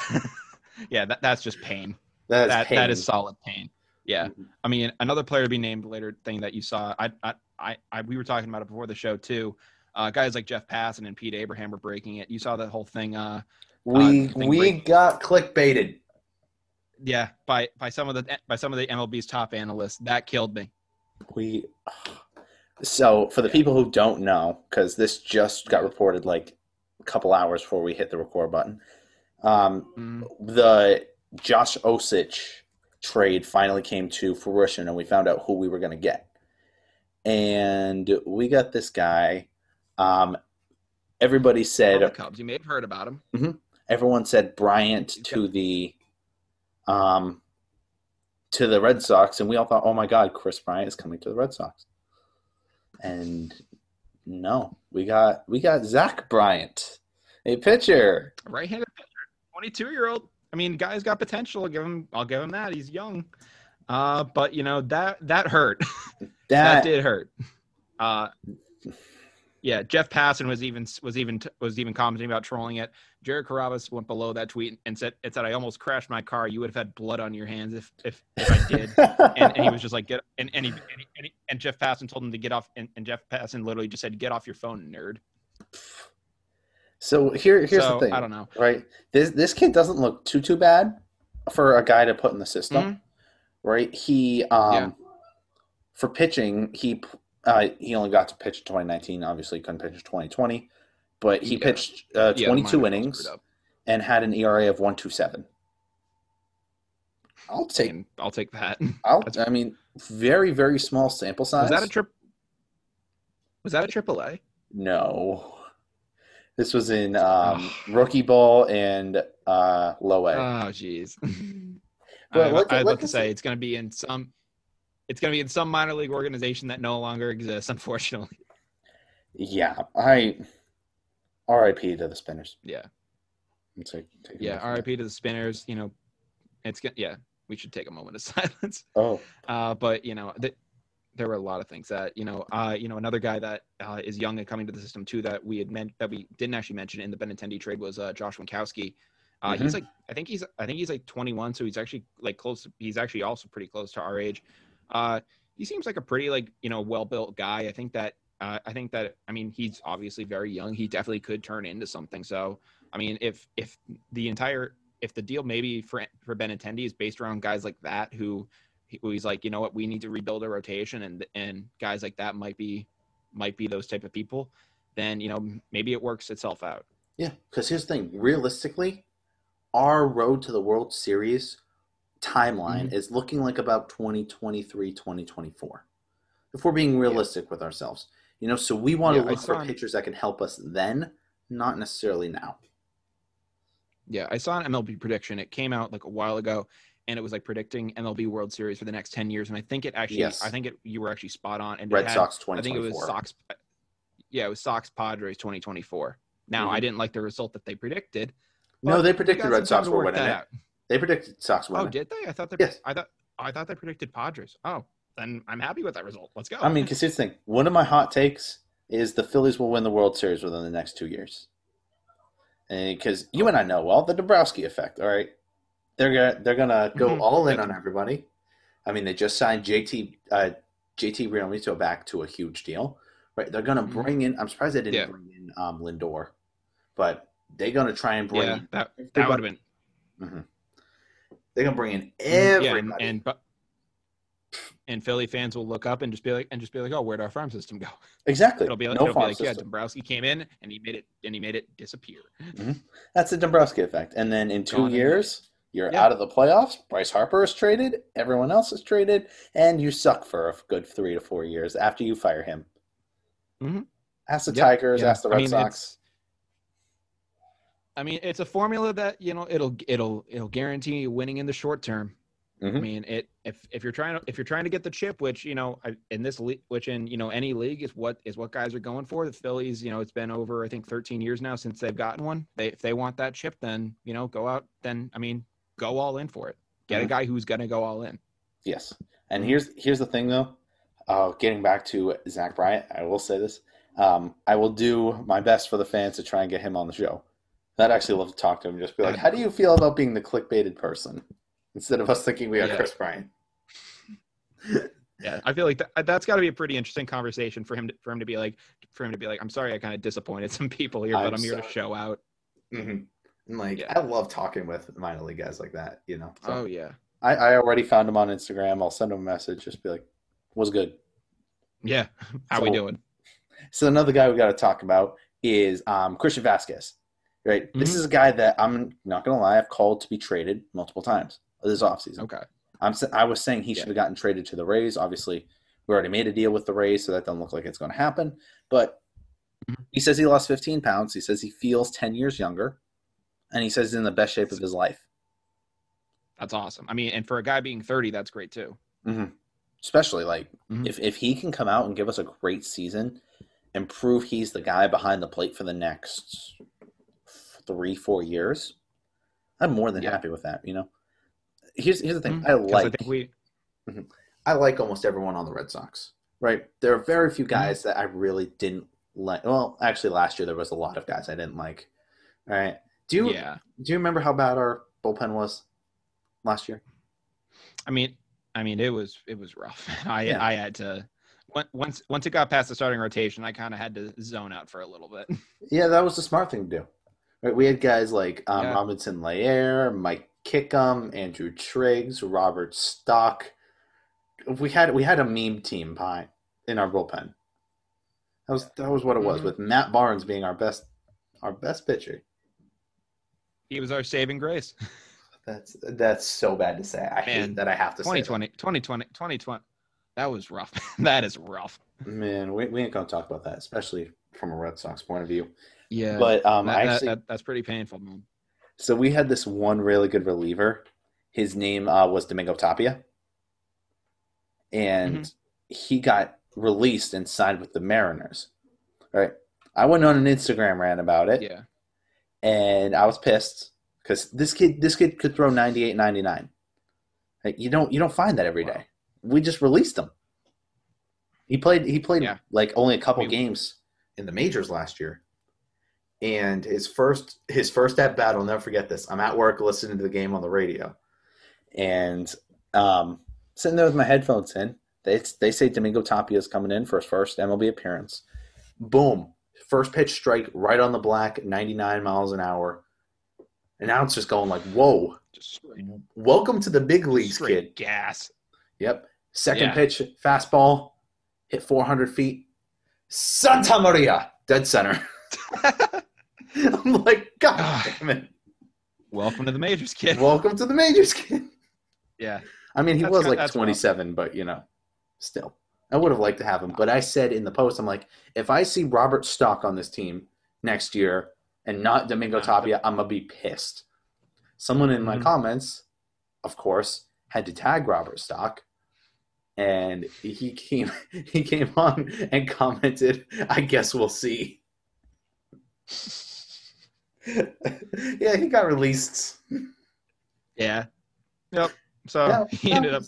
Yeah, that's just pain. That is solid pain. Yeah. Another player to be named later thing that you saw, we were talking about it before the show too. Guys like Jeff Passan and Pete Abraham were breaking it. You saw that whole thing. We got clickbaited. Yeah, by some of the MLB's top analysts. That killed me. So for the people who don't know, because this just got reported like a couple hours before we hit the record button, the Josh Osich trade finally came to fruition, and we found out who we were going to get. And we got this guy. Everybody said the Cubs. You may have heard about him. Mm-hmm. Everyone said Bryant to the Red Sox, and we all thought, "Oh my God, Chris Bryant is coming to the Red Sox." And no, we got Zach Bryant, a pitcher, right-handed pitcher, 22-year-old. I mean, guy's got potential. I'll give him that. He's young, but that hurt. That did hurt. Yeah, Jeff Passan was even commenting about trolling it. Jared Carrabis went below that tweet and said, "I almost crashed my car. You would have had blood on your hands if I did." and he was just like, "Get," and Jeff Passan told him to get off, and Jeff Passan literally just said, "Get off your phone, nerd." So here's the thing. I don't know. Right, this kid doesn't look too bad for a guy to put in the system. Right, he for pitching he only got to pitch in 2019. Obviously, he couldn't pitch in 2020, but he pitched 22 innings and had an ERA of 1.27. I'll take that. I mean, very, very small sample size. Was that a AAA? No, this was in rookie ball and low A. Oh, jeez. But I'd love to say it's going to be in some. It's going to be in some minor league organization that no longer exists, unfortunately. Yeah, R.I.P. to the Spinners. Yeah. R.I.P. to the Spinners. We should take a moment of silence. Oh. But there were a lot of things that another guy that is young and coming to the system too that we didn't actually mention in the Benintendi trade was Josh Winkowski. He's like I think he's like 21, so he's actually like close. He's actually also pretty close to our age. He seems like a pretty well-built guy. I think that he's obviously very young. He definitely could turn into something. So, I mean, if the deal maybe for Benintendi is based around guys like that, who he's like, you know what, we need to rebuild a rotation, and guys like that might be those type of people, then, maybe it works itself out. Yeah. Cause here's the thing, realistically, our road to the World Series timeline is looking like about 2023, 2024. If we're being realistic with ourselves, so we want to look for pitchers that can help us then, not necessarily now. Yeah, I saw an MLB prediction. It came out like a while ago, and it was like predicting MLB World Series for the next 10 years. And I think you were actually spot on. And Red Sox 2024. I think it was Sox. Yeah, it was Sox Padres 2024. Now, I didn't like the result that they predicted. No, they predicted Red Sox were winning it. They predicted Sox winning. Oh, did they? I thought they. Yes. I thought they predicted Padres. Oh, then I'm happy with that result. Let's go. I mean, because here's the thing. One of my hot takes is the Phillies will win the World Series within the next 2 years. And because you and I know the Dombrowski effect. All right, they're gonna go all in on everybody. I mean, they just signed JT Realmuto back to a huge deal. Right? They're gonna bring in. I'm surprised they didn't bring in Lindor, but they're gonna try and bring in. That would have been. Mm-hmm. They're gonna bring in everybody. And Philly fans will look up and just be like, oh, where'd our farm system go? Exactly. It'll be like, yeah, Dombrowski came in and he made it disappear. Mm-hmm. That's the Dombrowski effect. And then in 2 years, you're out of the playoffs. Bryce Harper is traded. Everyone else is traded, and you suck for a good 3 to 4 years after you fire him. Mm-hmm. Ask the Tigers. Ask the Red Sox. It's a formula that it'll guarantee winning in the short term. Mm-hmm. I mean, if you're trying to get the chip, which in this league, which in any league is what guys are going for. The Phillies, it's been over I think 13 years now since they've gotten one. If they want that chip, then go out. Then go all in for it. Get a guy who's gonna go all in. Yes, and here's the thing though. Getting back to Zach Bryant, I will say this. I will do my best for the fans to try and get him on the show. I'd actually love to talk to him. Just be like, how do you feel about being the clickbaited person? Instead of us thinking we are Chris Bryant. Yeah, I feel like that's got to be a pretty interesting conversation for him to be like, I'm sorry, I kind of disappointed some people here, but I'm here to show out. Mm-hmm. And I love talking with minor league guys like that, So oh yeah. I already found him on Instagram. I'll send him a message. Just be like, "Was good." Yeah. How we doing? So another guy we got to talk about is Christian Vasquez. Right? Mm-hmm. This is a guy that I'm not going to lie, I've called to be traded multiple times this offseason. Okay. I was saying he should have gotten traded to the Rays. Obviously, we already made a deal with the Rays, so that doesn't look like it's going to happen. But he says he lost 15 pounds. He says he feels 10 years younger. And he says he's in the best shape of his life. That's awesome. I mean, and for a guy being 30, that's great too. Mm-hmm. Especially if he can come out and give us a great season and prove he's the guy behind the plate for the next 3-4 years, I'm more than happy with that. Here's the thing. I like almost everyone on the Red Sox. Right? There are very few guys that I really didn't like. Well, actually, last year there was a lot of guys I didn't like. All right. Do you remember how bad our bullpen was last year? I mean, it was rough. I had to once it got past the starting rotation, I kind of had to zone out for a little bit. Yeah, that was the smart thing to do. Right? We had guys like Robinson Layer, Mike Kickham, Andrew Triggs, Robert Stock. We had a meme team in our bullpen. That was what it was, with Matt Barnes being our best pitcher. He was our saving grace. That's so bad to say. I hate that I have to say 2020. That was rough. That is rough. Man, we ain't gonna talk about that, especially from a Red Sox point of view. Yeah, but that's pretty painful, man. So we had this one really good reliever. His name was Domingo Tapia, and he got released and signed with the Mariners. Right? I went on an Instagram rant about it. Yeah. And I was pissed because this kid could throw 98, 99. Like, you don't find that every day. We just released him. He played like only a couple games in the majors last year. And his first at bat, I'll never forget this. I'm at work listening to the game on the radio. And sitting there with my headphones in. They say Domingo Tapia is coming in for his first MLB appearance. Boom. First pitch strike right on the black, 99 miles an hour. And now it's just going like, whoa. Welcome to the big leagues, kid. Gas. Yep. Second pitch, fastball, hit 400 feet. Santa Maria, dead center. I'm like, God damn it. Welcome to the majors, kid. Welcome to the majors, kid. Yeah. I mean, he was like 27, but, still. I would have liked to have him, but I said in the post, I'm like, if I see Robert Stock on this team next year and not Domingo Tapia, I'm going to be pissed. Someone in my comments, of course, had to tag Robert Stock, and he came on and commented, I guess we'll see. Yeah, he got released. Yeah. Yep. So he ended up...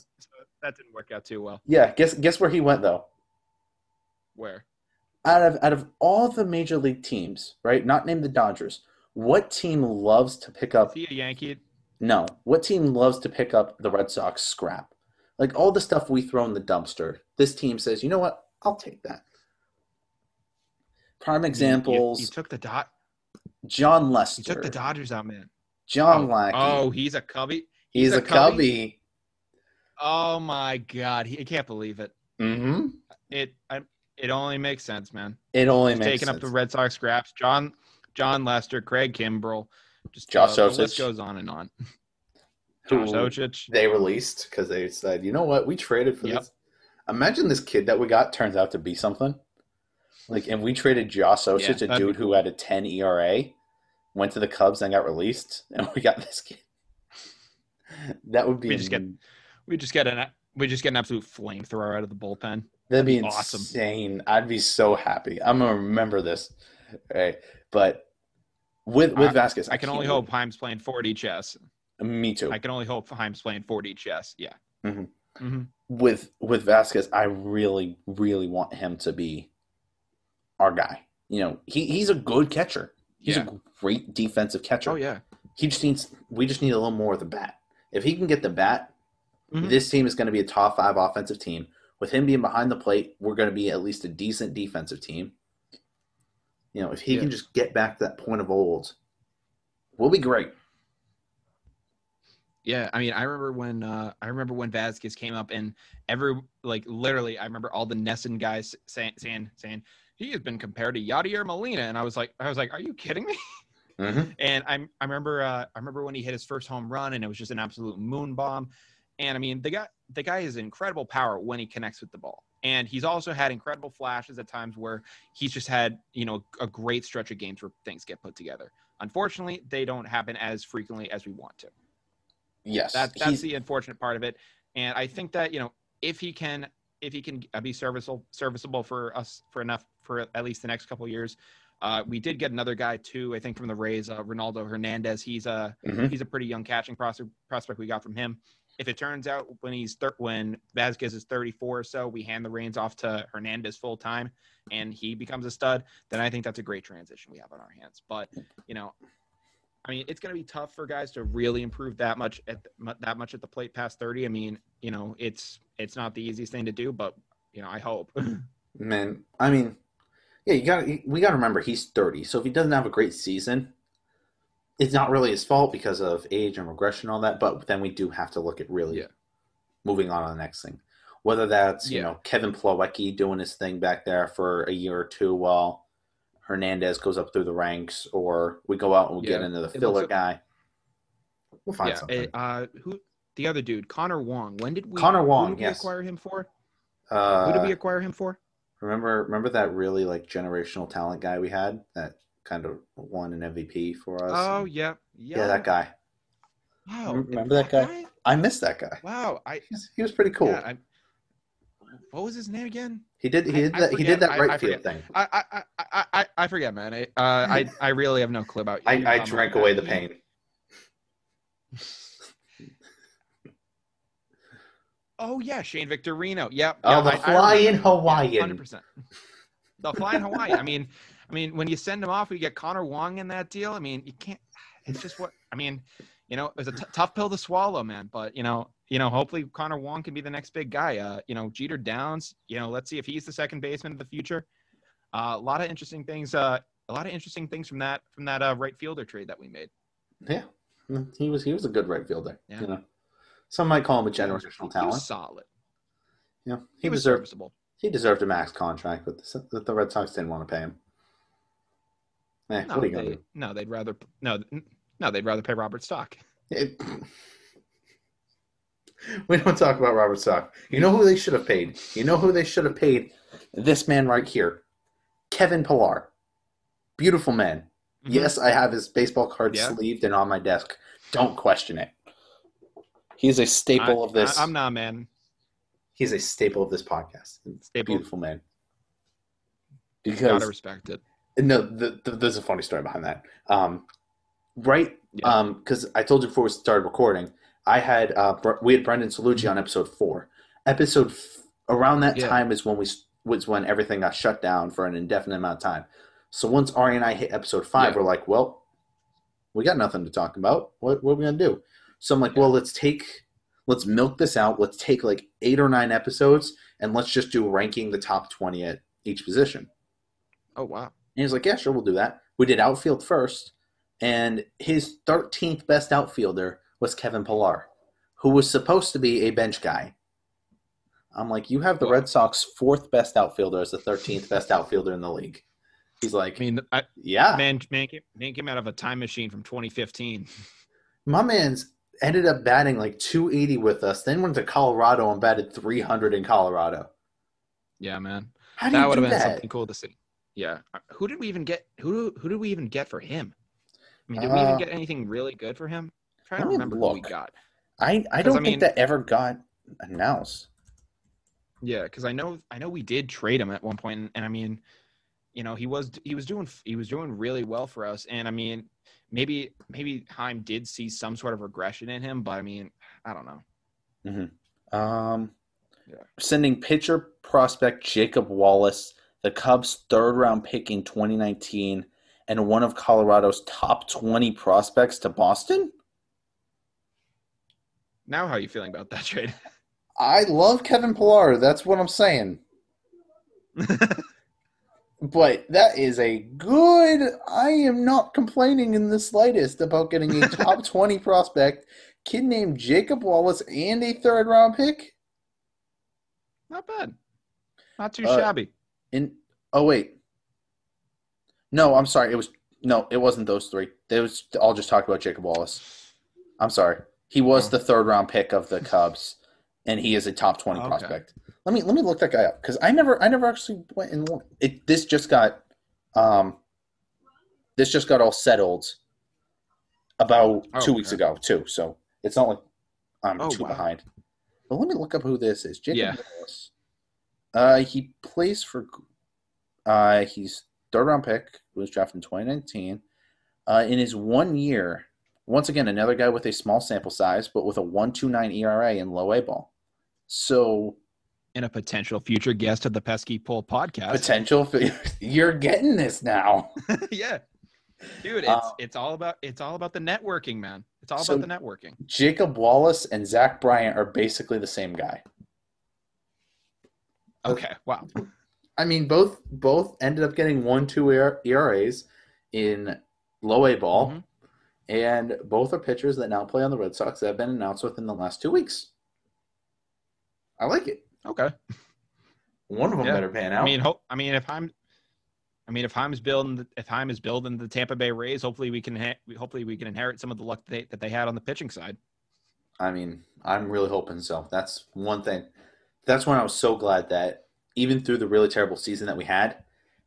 That didn't work out too well. Yeah, guess where he went though. Where? Out of all the major league teams, right? Not named the Dodgers. What team loves to pick up? Is he a Yankee? No. What team loves to pick up the Red Sox scrap? Like all the stuff we throw in the dumpster. This team says, you know what? I'll take that. Prime examples. You took John Lester. You took the Dodgers out, man. John Lackey. Oh, he's a Cubby. He's a Cubby. Oh my God, I can't believe it. Mm-hmm. It only makes sense, man. It only He's makes taking sense. up the Red Sox scraps. John Lester, Craig Kimbrell, just Josh the Osich. list goes on and on. Josh Osich. They released because they said, you know what, we traded for this. Imagine this kid that we got turns out to be something. Like, and we traded Josh Osich, a dude who had a 10 ERA, went to the Cubs and got released, and we got this kid. That would be We just get an absolute flamethrower out of the bullpen. That'd be awesome. Insane. I'd be so happy. I'm gonna remember this. Right. But with Vasquez, I can only hope Heim's playing 4D chess. Me too. I can only hope Heim's playing 4D chess. Yeah. Mm-hmm. Mm-hmm. With Vasquez, I really, really want him to be our guy. He's a good catcher. He's a great defensive catcher. Oh yeah. We just need a little more of the bat. If he can get the bat, this team is going to be a top 5 offensive team. With him being behind the plate, we're going to be at least a decent defensive team. If he can just get back to that point of old, we'll be great. Yeah, I mean, I remember when Vasquez came up, and literally, I remember all the Nesson guys saying he has been compared to Yadier Molina, and I was like, are you kidding me? Mm-hmm. And I remember when he hit his first home run, and it was just an absolute moon bomb. And I mean, the guy has incredible power when he connects with the ball, and he's also had incredible flashes at times where he's just had a great stretch of games where things get put together. Unfortunately, they don't happen as frequently as we want to. Yes, That's the unfortunate part of it. And I think that if he can be serviceable for us for at least the next couple of years. We did get another guy too, I think, from the Rays, Ronaldo Hernandez. He's a pretty young catching prospect we got from him. If it turns out when Vasquez is 34 or so, we hand the reins off to Hernandez full time, and he becomes a stud, then I think that's a great transition we have on our hands. But I mean, it's going to be tough for guys to really improve that much at the plate past 30. I mean, it's not the easiest thing to do, but I hope. Man, I mean, yeah, we got to remember he's 30. So if he doesn't have a great season, it's not really his fault because of age and regression and all that. But then we do have to look at really moving on to the next thing. Whether that's, Kevin Plawecki doing his thing back there for a year or two while Hernandez goes up through the ranks, or we go out and we get into the filler guy. We'll find something. Who the other dude, Connor Wong? Who did we acquire him for? Who did we acquire him for? Remember that really generational talent guy we had that kind of won an MVP for us? Oh, yeah, that guy. Wow, remember that guy? I missed that guy. Wow, he was pretty cool. Yeah, what was his name again? He did that right field thing. I forget, man. I really have no clue about. I drank away the pain. Oh yeah, Shane Victorino. Yep. Oh, the flying Hawaiian. 100%. The flying Hawaiian. I mean, when you send him off, we get Connor Wong in that deal. I mean, you can't. It's just what I mean. It was a tough pill to swallow, man. But hopefully Connor Wong can be the next big guy. Jeter Downs. Let's see if he's the second baseman of the future. A lot of interesting things. From that right fielder trade that we made. Yeah, he was a good right fielder. Yeah. Some might call him a generational talent. He was solid. Yeah, he was serviceable. He deserved a max contract, but the Red Sox didn't want to pay him. What are you gonna do? No, they'd rather pay Robert Stock. We don't talk about Robert Stock. You know who they should have paid? This man right here, Kevin Pillar. Beautiful man. Mm-hmm. Yes, I have his baseball card sleeved and on my desk. Don't question it. He's a staple of this. I'm not, man. He's a staple of this podcast. Beautiful man. Because gotta respect it. No, there's a funny story behind that. Because I told you before we started recording, we had Brendan Salucci on episode 4. Around that time is when everything got shut down for an indefinite amount of time. So once Ari and I hit episode 5, we're like, well, we got nothing to talk about. What are we gonna do? So I'm like, well, let's milk this out. Let's take 8 or 9 episodes, and let's just do ranking the top 20 at each position. Oh, wow. And he's like, yeah, sure, we'll do that. We did outfield first, and his 13th best outfielder was Kevin Pillar, who was supposed to be a bench guy. I'm like, you have the Red Sox 4th best outfielder as the 13th best outfielder in the league. He's like, yeah. Man came out of a time machine from 2015. My man's ended up batting 280 with us, then went to Colorado and batted 300 in Colorado. Yeah, man. That would have been something cool to see. Yeah. Who did we even get? Who did we even get for him? I mean, did we even get anything really good for him? I'm trying to remember who we got. I don't think that ever got announced. Yeah, because I know we did trade him at one point, and I mean, he was doing really well for us, and I mean, maybe Heim did see some sort of regression in him, but I mean, I don't know. Mm-hmm. Sending pitcher prospect Jacob Wallace, the Cubs' 3rd round pick in 2019, and one of Colorado's top 20 prospects to Boston? Now how are you feeling about that trade? I love Kevin Pillar. That's what I'm saying. But that is a good – I am not complaining in the slightest about getting a top 20 prospect kid named Jacob Wallace and a 3rd-round pick. Not bad. Not too shabby. Oh wait, no, I'm sorry. It wasn't those 3. They was all just talk about Jacob Wallace. I'm sorry. He was the 3rd-round pick of the Cubs, and he is a top 20 prospect. Let me look that guy up because I never actually went and looked. This just got all settled about 2 weeks ago too. So it's not like I'm too behind. But let me look up who this is. Jacob Wallace. He plays for. He's 3rd-round pick. Was drafted in 2019. In his 1 year, once again another guy with a small sample size, but with a 1.29 ERA in low A ball. So. And a potential future guest of the Pesky Pull podcast. You're getting this now. Yeah, dude, it's all about the networking, man. It's all about the networking. Jacob Wallace and Zach Bryant are basically the same guy. Okay, wow. I mean, both ended up getting 1.2 ERAs in low A ball, and both are pitchers that now play on the Red Sox that have been announced within the last 2 weeks. I like it. Okay. One of them better pan out. If Heim's building the Tampa Bay Rays, hopefully we can inherit some of the luck that they had on the pitching side. I mean, I'm really hoping so. That's one thing. That's when I was so glad that even through the really terrible season that we had,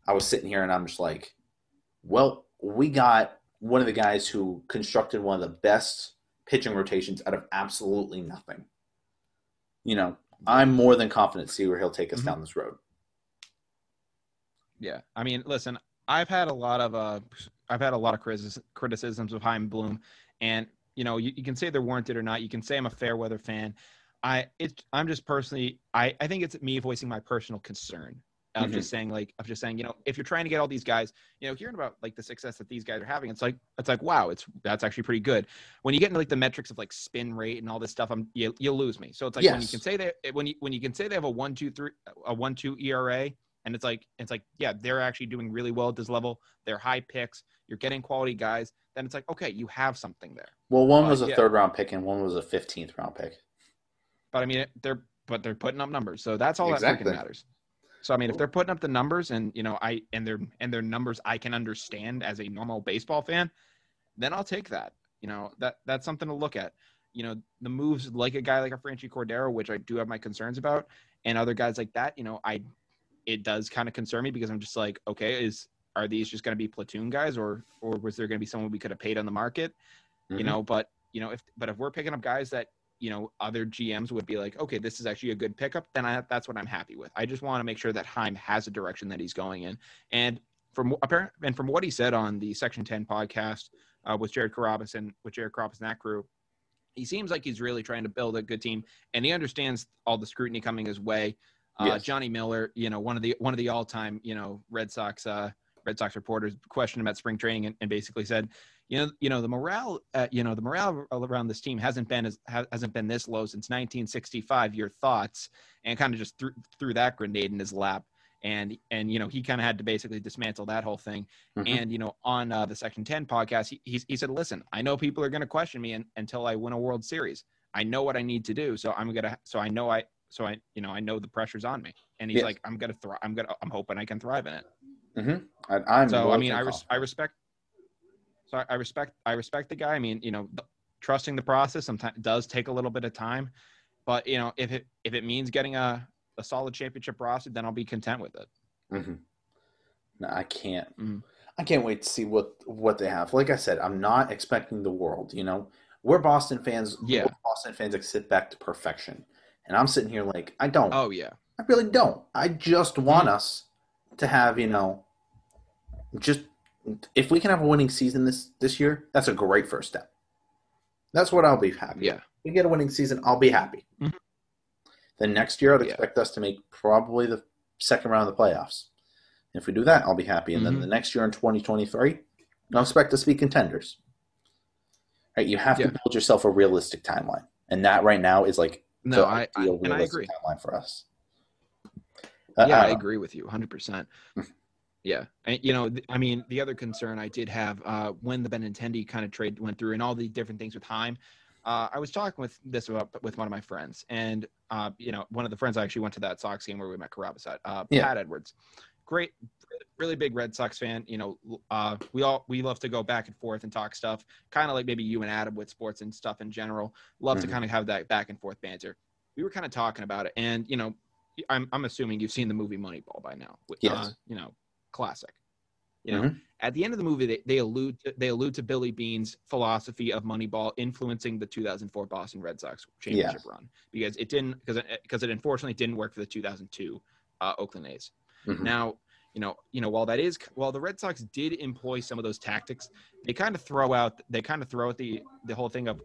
I was sitting here and I'm just like, well, we got one of the guys who constructed one of the best pitching rotations out of absolutely nothing. I'm more than confident to see where he'll take us down this road. Yeah, I mean, listen, I've had a lot of criticisms of Chaim Bloom, and you can say they're warranted or not. You can say I'm a fair weather fan. I'm just personally, I think it's me voicing my personal concern of just saying, if you're trying to get all these guys, hearing about like the success that these guys are having, it's like, wow, that's actually pretty good. When you get into like the metrics of like spin rate and all this stuff, you'll lose me. So it's like when you can say that when you can say they have a 1.2 ERA, and it's like, yeah, they're actually doing really well at this level. They're high picks. You're getting quality guys. Then it's like, okay, you have something there. Well, one was a 3rd-round pick and one was a 15th-round pick. But I mean, they're putting up numbers, so that's all that freaking matters. So I mean, if they're putting up the numbers, and their numbers I can understand as a normal baseball fan, then I'll take that. That's something to look at. The moves like a guy like a Franchi Cordero, which I do have my concerns about, and other guys like that. It does kind of concern me because I'm just like, okay, are these just going to be platoon guys, or was there going to be someone we could have paid on the market? But if we're picking up guys that other GMs would be like, okay, this is actually a good pickup, then that's what I'm happy with. I just want to make sure that Chaim has a direction that he's going in. And from what he said on the Section 10 podcast with Jared Carrabis and that crew, he seems like he's really trying to build a good team, and he understands all the scrutiny coming his way. Johnny Miller, one of the all-time, Red Sox reporters questioned him at spring training and basically said, the morale around this team hasn't been this low since 1965. Your thoughts? And kind of just threw that grenade in his lap. And he kind of had to basically dismantle that whole thing. And, on the Section 10 podcast, he said, listen, I know people are going to question me until I win a World Series. I know what I need to do. So I know the pressure's on me. And he's like, I'm hoping I can thrive in it. I respect the guy. I mean, trusting the process sometimes does take a little bit of time, but if it means getting a solid championship roster, then I'll be content with it. No, I can't. I can't wait to see what they have. Like I said, I'm not expecting the world. We're Boston fans. Yeah, Boston fans that sit back to perfection, and I'm sitting here like I don't. Oh yeah, I really don't. I just want us to have just. If we can have a winning season this year, that's a great first step. That's what I'll be happy. Yeah. If we get a winning season, I'll be happy. Then next year, I'd expect us to make probably the second round of the playoffs. And if we do that, I'll be happy. And then the next year in 2023, I'll expect us to be contenders. Right? You have to build yourself a realistic timeline. And that right now is like I agree. Timeline for us. I agree with you 100%. Yeah. And, the other concern I did have when the Benintendi kind of trade went through and all the different things with Chaim, I was talking with one of my friends, and one of the friends I actually went to that Sox game where we met Carabas at, Pat Edwards. Great, really big Red Sox fan. We love to go back and forth and talk stuff, kind of like maybe you and Adam with sports and stuff in general. Love to kind of have that back and forth banter. We were kind of talking about it, and I'm assuming you've seen the movie Moneyball by now. Yes. Classic. At the end of the movie, they allude to Billy Beane's philosophy of Moneyball influencing the 2004 Boston Red Sox championship run, because it unfortunately didn't work for the 2002 Oakland A's. Now, while the Red Sox did employ some of those tactics, they kind of throw out the whole thing of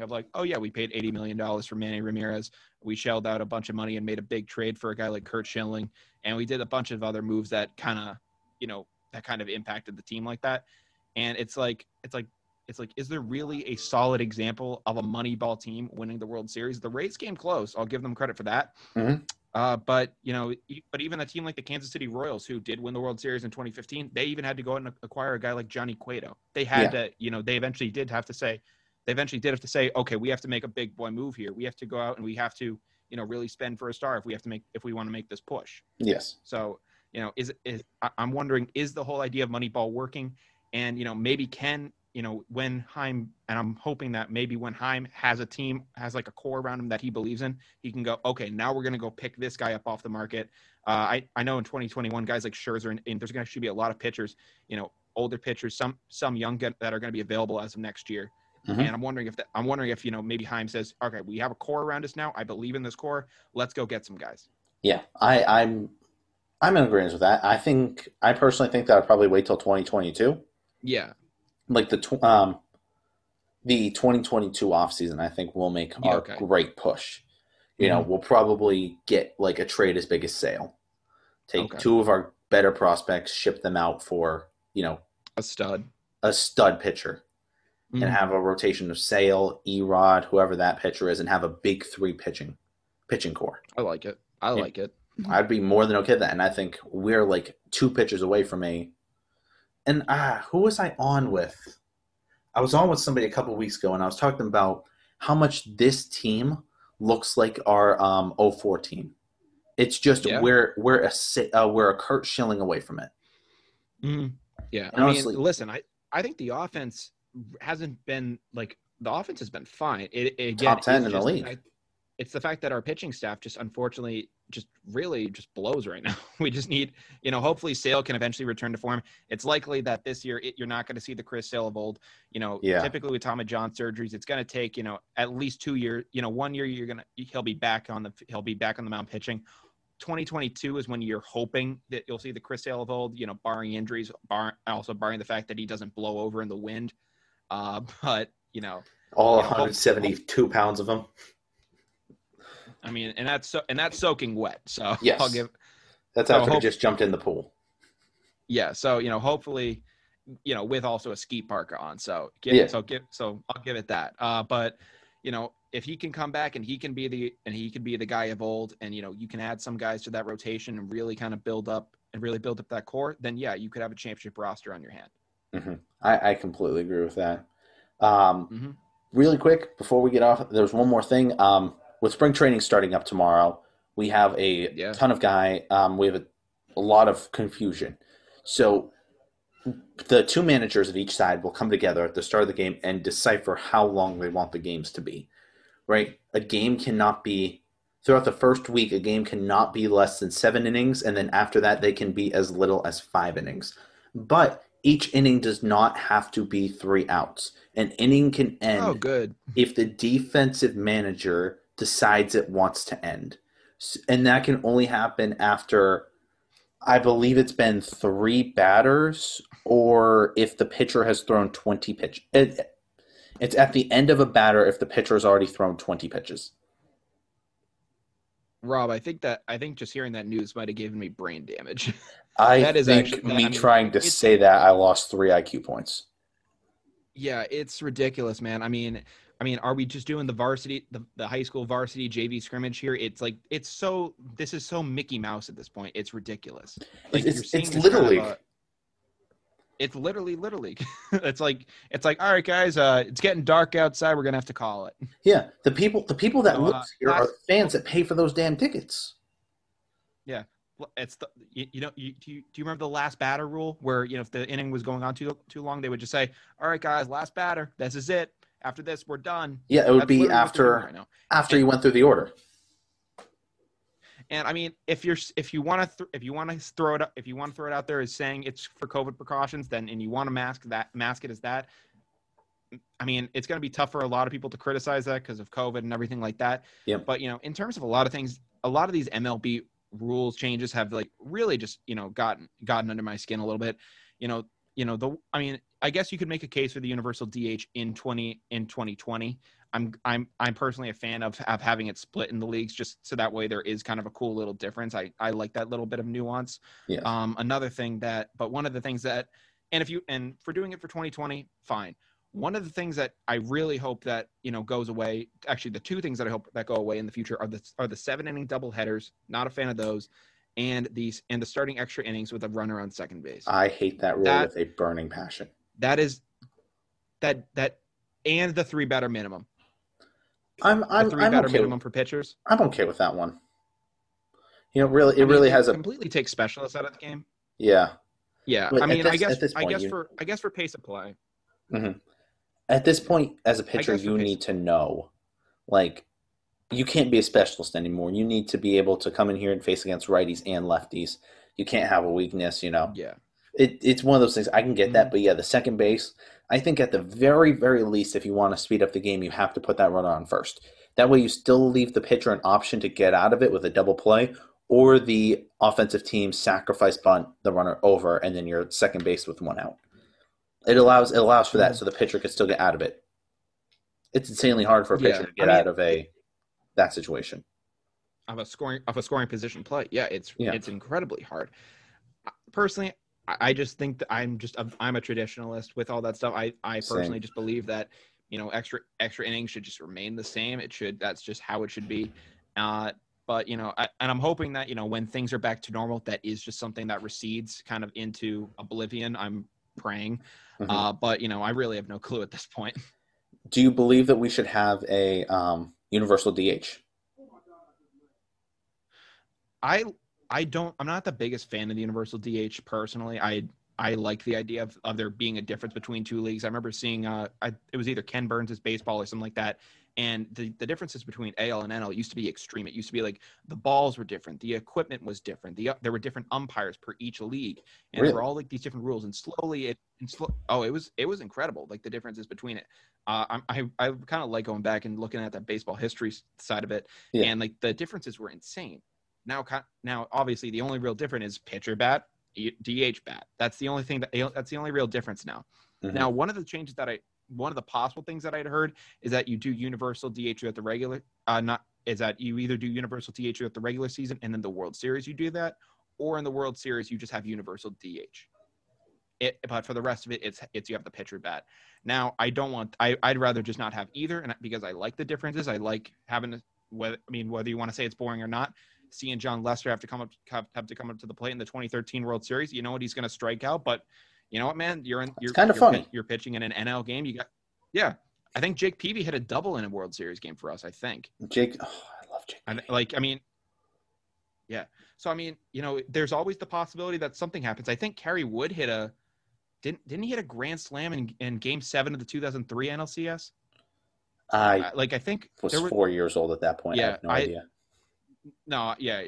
like, oh yeah, we paid $80 million for Manny Ramirez. We shelled out a bunch of money and made a big trade for a guy like Kurt Schilling, and we did a bunch of other moves that kind of impacted the team like that. And it's like, is there really a solid example of a Moneyball team winning the World Series? The Rays came close. I'll give them credit for that. But even a team like the Kansas City Royals, who did win the World Series in 2015, they even had to go out and acquire a guy like Johnny Cueto. They had to, they eventually did have to say, okay, we have to make a big boy move here. We have to go out and we have to, really spend for a star if we want to make this push. Yes. So, I'm wondering, is the whole idea of Moneyball working? And, maybe when Heim, and I'm hoping that maybe when Heim has a team, has like a core around him that he believes in, he can go, okay, now we're going to go pick this guy up off the market. I know in 2021, guys like Scherzer, and there's going to be a lot of pitchers, older pitchers, some young that are going to be available as of next year. And I'm wondering if maybe Heim says, okay, we have a core around us now. I believe in this core. Let's go get some guys. Yeah, I'm in agreement with that. I personally think that I'd probably wait till 2022. Yeah. Like the 2022 offseason, I think we'll make our great push. We'll probably get like a trade as big as Sale. Take two of our better prospects, ship them out for, a stud pitcher. And have a rotation of Sale, Erod, whoever that pitcher is, and have a big three pitching core. I like it. I'd be more than okay with that. And I think we're like two pitchers away from and who was I on with? I was on with somebody a couple weeks ago, and I was talking about how much this team looks like our 04 team. It's just we're a Kurt Schilling away from it. Yeah, and honestly, listen, I think the offense hasn't been like the offense has been fine. Again, top 10 in the league. It's the fact that our pitching staff just unfortunately really blows right now. We just need, hopefully Sale can eventually return to form. It's likely that this year you're not going to see the Chris Sale of old. Typically with Tommy John surgeries, it's going to take, at least 2 years. 1 year he'll be back on the mound pitching. 2022 is when you're hoping that you'll see the Chris Sale of old, barring injuries, also barring the fact that he doesn't blow over in the wind. But all 172 pounds of them. I mean, and that's soaking wet. So yes, that's after he just jumped in the pool. Yeah. So, hopefully, with also a ski parka on. So I'll give it that. But, if he can come back and he can be the guy of old, and, you can add some guys to that rotation and really kind of build up that core, then yeah, you could have a championship roster on your hand. I completely agree with that. Really quick before we get off, there's one more thing. With spring training starting up tomorrow, we have a ton of we have a lot of confusion. So the two managers of each side will come together at the start of the game and decipher how long they want the games to be, right? A game cannot be, throughout the first week, a game cannot be less than 7 innings, and then after that they can be as little as 5 innings. But each inning does not have to be 3 outs. An inning can end if the defensive manager decides it wants to end. And that can only happen after, I believe it's been 3 batters, or if the pitcher has thrown 20 pitches. It's at the end of a batter if the pitcher has already thrown 20 pitches. Rob, I think just hearing that news might have given me brain damage. Trying to say that I lost 3 IQ points. Yeah, it's ridiculous, man. I mean, are we just doing the high school varsity JV scrimmage here? It's like, this is so Mickey Mouse at this point. It's ridiculous. Like, it's Little League. It's literally little league. It's like, all right, guys, it's getting dark outside. We're gonna have to call it. Yeah, the people that live here are last- fans that pay for those damn tickets. Yeah, it's the do you remember the last batter rule where if the inning was going on too long, they would just say, all right, guys, last batter. This is it. After this, we're done. Yeah, it would That's be literally what they're doing right now. after you went through the order. And I mean, if you want to throw it out there as saying it's for COVID precautions, and you want to mask it as that. I mean, it's going to be tough for a lot of people to criticize that because of COVID and everything like that. Yep. But in terms of a lot of things, a lot of these MLB rules changes have like really just gotten under my skin a little bit. I mean, I guess you could make a case for the universal DH in 2020. I'm personally a fan of having it split in the leagues just so that way there is kind of a cool little difference. I like that little bit of nuance. Yes. One of the things that, and for doing it for 2020, fine. One of the things that I really hope that goes away. Actually, the two things that I hope that go away in the future are the 7-inning doubleheaders. Not a fan of those, and the starting extra innings with a runner on second base. I hate that rule with a burning passion. That is that and the 3 batter minimum. I'm okay minimum for pitchers. I'm okay with that one. Really has a completely takes specialists out of the game. Yeah. Yeah. But I mean, I guess for pace of play. Mm-hmm. At this point, as a pitcher, you need to know, like, you can't be a specialist anymore. You need to be able to come in here and face against righties and lefties. You can't have a weakness, Yeah. It's one of those things. I can get that, but yeah, the second base, I think at the very, very least, if you want to speed up the game, you have to put that runner on first. That way you still leave the pitcher an option to get out of it with a double play, or the offensive team sacrifice bunt the runner over, and then you're second base with 1 out. It allows for that, so the pitcher can still get out of it. It's insanely hard for a pitcher to get out of that situation. Of a scoring position play. Yeah, it's incredibly hard. Personally, I just think that I'm a traditionalist with all that stuff. I personally just believe that extra innings should just remain the same. That's just how it should be. But I'm hoping that when things are back to normal, that is just something that recedes kind of into oblivion. I'm praying, but I really have no clue at this point. Do you believe that we should have a universal DH? I'm not the biggest fan of the universal DH personally. I like the idea of there being a difference between two leagues. I remember seeing it was either Ken Burns' baseball or something like that. And the differences between AL and NL used to be extreme. It used to be like the balls were different. The equipment was different. There were different umpires per each league. And there were all like these different rules. And slowly it was incredible. Like the differences between it. I kind of like going back and looking at that baseball history side of it. Yeah. And like the differences were insane. Now obviously the only real difference is pitcher bat, DH bat. That's the only real difference now. Mm-hmm. Now, one of the possible things that I'd heard is that you do universal DH at the regular, you either do universal DH at the regular season and then the World Series you do that, or in the World Series you just have universal DH. But for the rest of it, it's you have the pitcher bat. Now, I'd rather just not have either, and because I like the differences, I like having whether you want to say it's boring or not. Seeing John Lester have to come up to the plate in the 2013 World Series, you know what, he's going to strike out, but you know what, man, you're kind of funny. You're pitching in an NL game. I think Jake Peavy hit a double in a World Series game for us. I think I love Jake. Yeah. So there's always the possibility that something happens. I think Kerry Wood didn't he hit a grand slam in Game 7 of the 2003 NLCS? I think was 4 years old at that point. Yeah, I have no idea. No, yeah.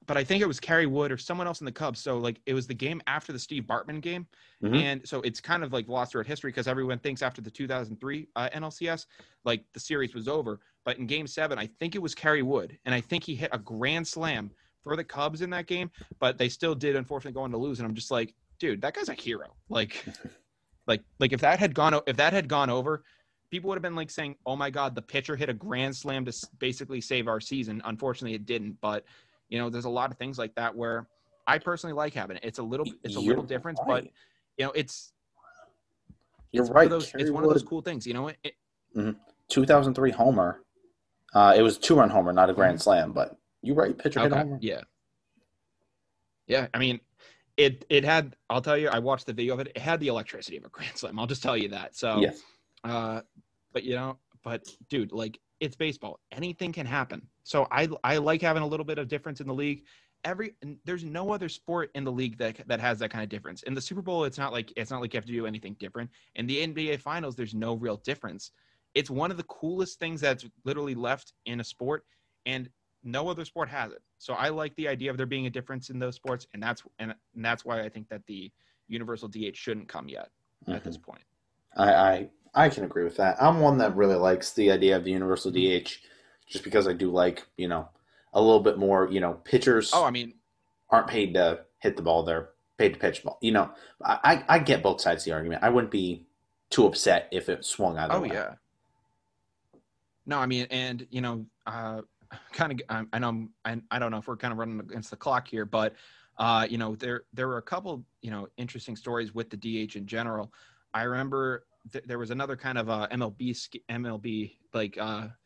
But I think it was Kerry Wood or someone else in the Cubs. So it was the game after the Steve Bartman game. Mm-hmm. And so it's kind of like lost throughout history because everyone thinks after the 2003 NLCS, like the series was over. But in Game 7, I think it was Kerry Wood. And I think he hit a grand slam for the Cubs in that game. But they still did, unfortunately, go on to lose. And I'm just like, dude, that guy's a hero. Like if that had gone over, people would have been like saying, oh my God, the pitcher hit a grand slam to basically save our season. Unfortunately, it didn't. But, there's a lot of things like that where I personally like having it. It's a little different, right. But, it's right. It's one of those cool things, 2003 homer. It was a 2-run homer, not a grand slam, but you're right. Pitcher hit a homer. Yeah. Yeah. it had, I'll tell you, I watched the video of it. It had the electricity of a Grand Slam. I'll just tell you that. So, Yes. but dude, like, it's baseball. Anything can happen. So I like having a little bit of difference in the league. There's no other sport in the league that has that kind of difference. In the Super Bowl, it's not like you have to do anything different. In the NBA Finals, there's no real difference. It's one of the coolest things that's literally left in a sport, and no other sport has it. So I like the idea of there being a difference in those sports, and that's why I think that the universal DH shouldn't come yet at this point. I can agree with that. I'm one that really likes the idea of the universal DH, just because I do like, a little bit more, pitchers. Oh, I mean, aren't paid to hit the ball; they're paid to pitch the ball. I get both sides of the argument. I wouldn't be too upset if it swung either way. Oh yeah. No, I mean, and kind of, I don't know if we're kind of running against the clock here, but there were a couple interesting stories with the DH in general. I remember there was another kind of MLB like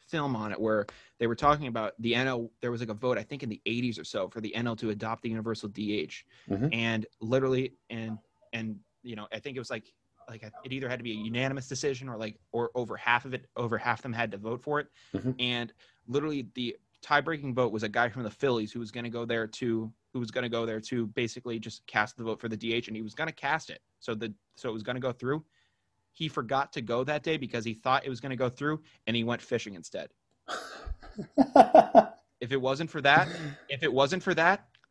film on it where they were talking about the NL. There was like a vote, I think in the 80s or so, for the NL to adopt the universal DH, and literally, and I think it was like it either had to be a unanimous decision or over half them had to vote for it, and literally the tie-breaking vote was a guy from the Phillies who was going to go there to basically just cast the vote for the DH, and he was going to cast it, so it was going to go through. He forgot to go that day because he thought it was going to go through, and he went fishing instead. If it wasn't for that,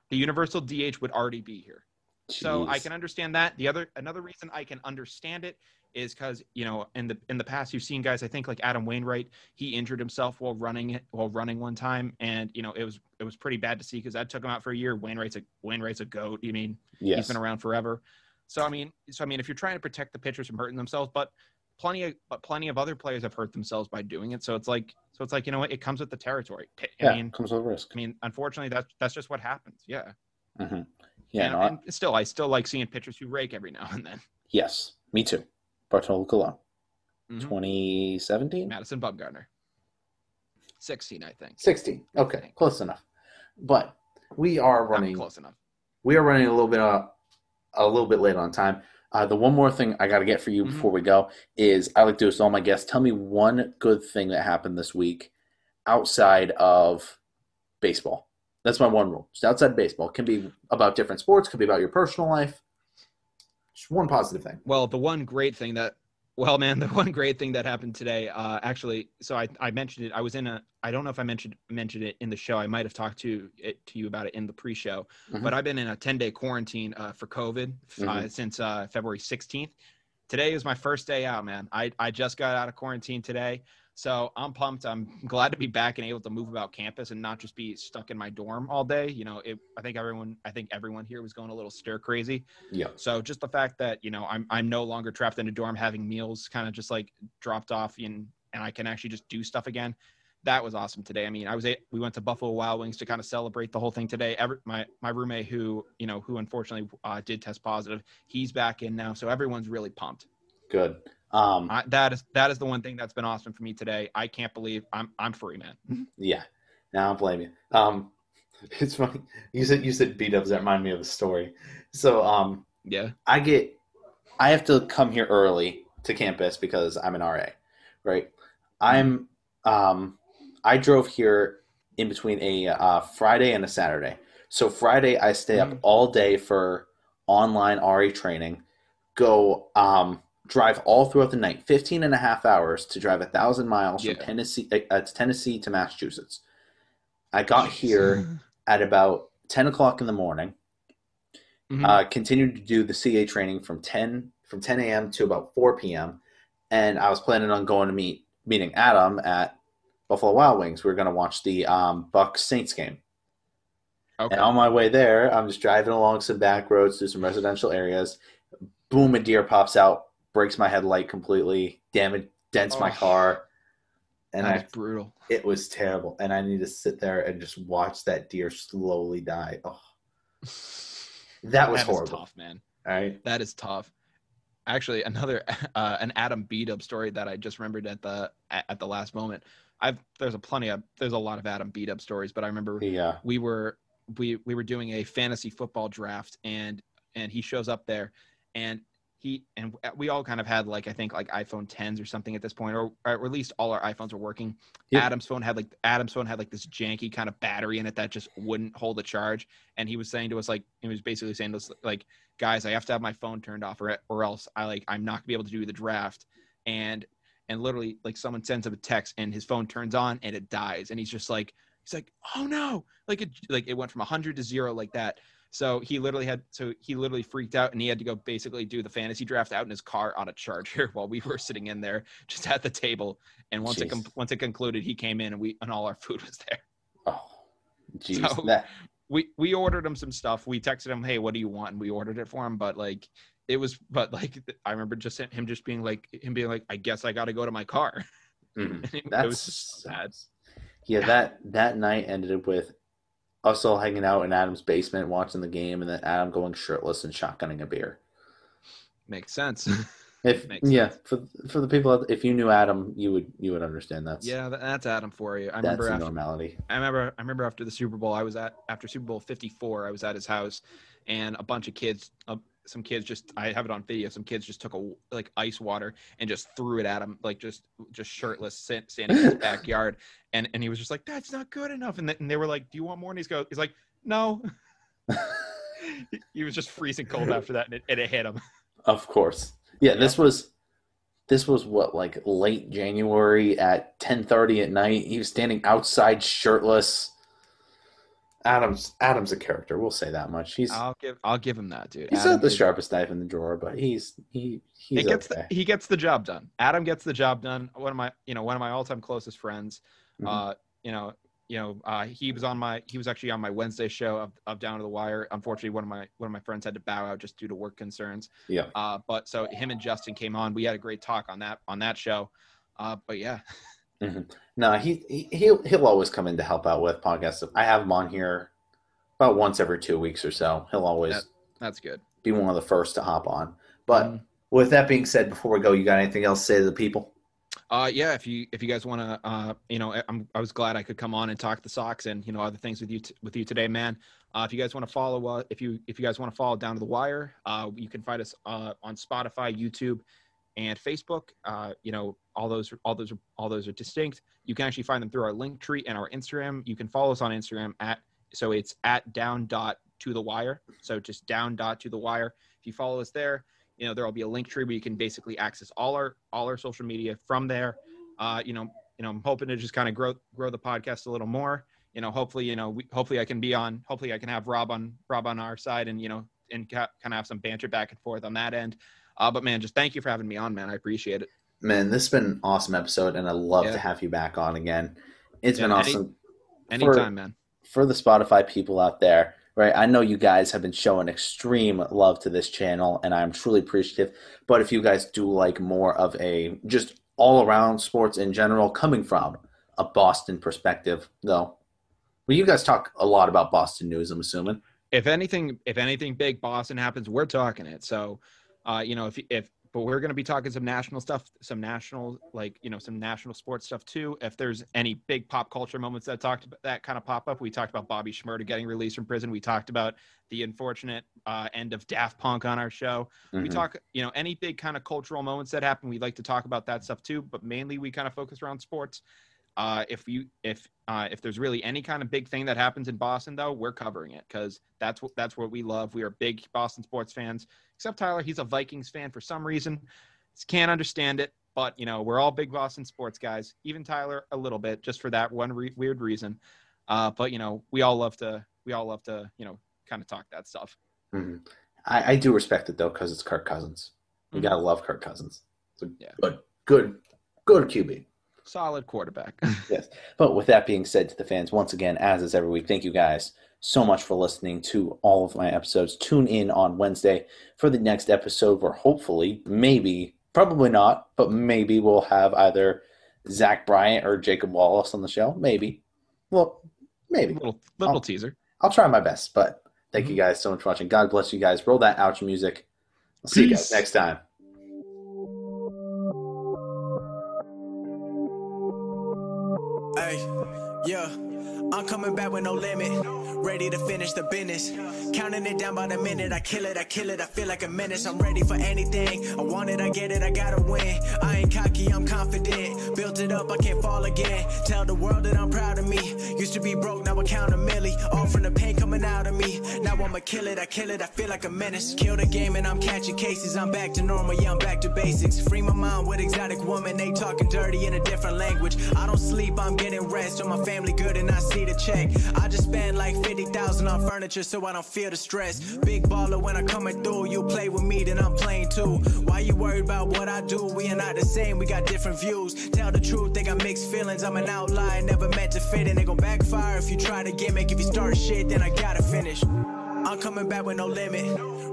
the universal DH would already be here. Jeez. So I can understand that. Another reason I can understand it is because in the past you've seen guys, I think like Adam Wainwright, he injured himself while running one time, and it was pretty bad to see because that took him out for a year. Wainwright's a goat. Yes. He's been around forever. So I mean, if you're trying to protect the pitchers from hurting themselves, but plenty of other players have hurt themselves by doing it. So it's like what, it comes with the territory. It comes with risk. I mean, unfortunately, that's just what happens. Yeah. Mm-hmm. Yeah. And I still like seeing pitchers who rake every now and then. Yes, me too. Bartolo Colon, 2017. Madison Bumgarner, 16, I think. 16. Okay, close enough. But we are running close enough. We are running a little bit late on time. The one more thing I got to get for you before we go is I like to do this to all my guests. Tell me one good thing that happened this week outside of baseball. That's my one rule. Just outside of baseball. It can be about different sports. It could be about your personal life. Just one positive thing. Well, the one great thing that happened today, actually, so I mentioned it. I don't know if I mentioned it in the show. I might have talked to you about it in the pre-show, but I've been in a 10-day quarantine for COVID since February 16th. Today is my first day out, man. I just got out of quarantine today. So I'm pumped. I'm glad to be back and able to move about campus and not just be stuck in my dorm all day. I think everyone here was going a little stir crazy. Yeah. So just the fact that, I'm no longer trapped in a dorm having meals kind of just like dropped off and I can actually just do stuff again. That was awesome today. I mean, we went to Buffalo Wild Wings to kind of celebrate the whole thing today. My roommate who unfortunately did test positive, he's back in now. So everyone's really pumped. Good. That is the one thing that's been awesome for me today. I can't believe I'm free, man. Yeah. Now I don't blame you. It's funny. You said B-dubs. That reminded me of a story. So, yeah, I have to come here early to campus because I'm an RA, right? I drove here in between a Friday and a Saturday. So Friday I stay up all day for online RA training, drive all throughout the night, 15 and a half hours to drive 1,000 miles from Tennessee to Massachusetts. I got here at about 10 o'clock in the morning, continued to do the CA training from 10 a.m. to about 4 p.m. And I was planning on going to meeting Adam at Buffalo Wild Wings. We were going to watch the Bucks Saints game. Okay. And on my way there, I'm just driving along some back roads through some residential areas. Boom, a deer pops out, breaks my headlight completely, dents my car. And that's brutal. It was terrible. And I need to sit there and just watch that deer slowly die. Oh, that was horrible. Tough, man. All right. That is tough. Actually, another an Adam beat-up story that I just remembered at the last moment. There's a lot of Adam beat-up stories, but I remember we were doing a fantasy football draft, and and he shows up there, and we all kind of had like, I think like iPhone 10s or something at this point, or at least all our iPhones were working. Yep. Adam's phone had like this janky kind of battery in it that just wouldn't hold a charge. And he was saying to us, like, he was basically saying to us, like, guys, I have to have my phone turned off or else I'm not gonna be able to do the draft. And literally, like, someone sends him a text and his phone turns on and it dies. And he's like, oh no, like it went from 100 to 0 like that. So he literally freaked out, and he had to go basically do the fantasy draft out in his car on a charger while we were sitting in there just at the table. And once it concluded, he came in and all our food was there. Oh, geez. So we ordered him some stuff. We texted him, hey, what do you want? And we ordered it for him. But I remember just him being like, I guess I got to go to my car. Mm-hmm. It was just sad. Yeah, that night ended with us all hanging out in Adam's basement watching the game, and then Adam going shirtless and shotgunning a beer. Makes sense. For the people, if you knew Adam, you would understand that. Yeah, that's Adam for you. Normality. I remember after the Super Bowl, after Super Bowl 54, I was at his house, and a bunch of kids, some kids just, I have it on video, some kids just took ice water and just threw it at him, like just shirtless, standing in his backyard. And he was just like, that's not good enough. And they were like, do you want more? And he's like, no. He was just freezing cold after that, and it hit him. Of course. Yeah, this was what, like late January at 10:30 at night. He was standing outside shirtless. Adam's a character. We'll say that much. I'll give him that, dude. He's not the sharpest knife in the drawer, but he gets the job done. Adam gets the job done. One of my all-time closest friends. Mm-hmm. He was actually on my Wednesday show of Down to the Wire. Unfortunately, one of my friends had to bow out just due to work concerns. Yeah. But so him and Justin came on. We had a great talk on that show. But yeah. Mm-hmm. No, he'll always come in to help out with podcasts. I have him on here about once every 2 weeks or so. He'll always that's good. Be one of the first to hop on. But with that being said, before we go, you got anything else to say to the people? Yeah, if you guys want to, I was glad I could come on and talk the Sox and other things with you today, man. If you guys want to follow, if you guys want to follow Down to the Wire, you can find us on Spotify, YouTube, and Facebook. All those are distinct. You can actually find them through our link tree and our Instagram. You can follow us on Instagram it's at down.to-the-wire. So just down.to-the-wire. If you follow us there, there'll be a link tree where you can basically access all our social media from there. I'm hoping to just kind of grow the podcast a little more. Hopefully I can have Rob on our side and kind of have some banter back and forth on that end. But man, just thank you for having me on, man. I appreciate it. Man, this has been an awesome episode, and I'd love to have you back on again. It's been awesome. Anytime, man. For the Spotify people out there, right? I know you guys have been showing extreme love to this channel, and I'm truly appreciative. But if you guys do like more of a just all-around sports in general, coming from a Boston perspective, though, well, you guys talk a lot about Boston news, I'm assuming. If anything big Boston happens, we're talking it. So, but we're going to be talking some national stuff, some national sports stuff too. If there's any big pop culture moments that kind of pop up, we talked about Bobby Shmurda getting released from prison. We talked about the unfortunate end of Daft Punk on our show. Mm-hmm. We talk, any big kind of cultural moments that happen. We'd like to talk about that stuff too, but mainly we kind of focus around sports. If there's really any kind of big thing that happens in Boston, though, we're covering it because that's what we love. We are big Boston sports fans, except Tyler. He's a Vikings fan for some reason. Can't understand it, but we're all big Boston sports guys. Even Tyler a little bit, just for that one weird reason. But we all love to kind of talk that stuff. Mm-hmm. I do respect it though because it's Kirk Cousins. You gotta love Kirk Cousins. Good QB. Solid quarterback. Yes. But with that being said to the fans, once again, as is every week, thank you guys so much for listening to all of my episodes. Tune in on Wednesday for the next episode where hopefully, probably not, but maybe we'll have either Zach Bryant or Jacob Wallace on the show. Maybe. Well, maybe. Little teaser. I'll try my best, but thank you guys so much for watching. God bless you guys. Roll that outro music. I'll see you guys next time. Hey, yeah, I'm coming back with no limit. ready to finish the business. Counting it down by the minute, I kill it, I feel like a menace. I'm ready for anything, I want it, I get it, I gotta win. I ain't cocky, I'm confident, built it up, I can't fall again. Tell the world that I'm proud of me. Used to be broke, now I count a milli. All from the pain coming out of me. Now I'ma kill it, I feel like a menace. Kill the game and I'm catching cases. I'm back to normal, yeah, I'm back to basics. Free my mind with exotic woman, they talking dirty in a different language. I don't sleep, I'm getting rest. On my family good and I see the check. I just spend like 50,000 on furniture so I don't feel the stress. Big baller when I coming through, you play with me then I'm playing too. Why you worried about what I do? We are not the same, we got different views. Tell the truth, they got mixed feelings. I'm an outlier, never meant to fit in. They gon' backfire if you try to gimmick. If you start shit, then I gotta finish. I'm coming back with no limit,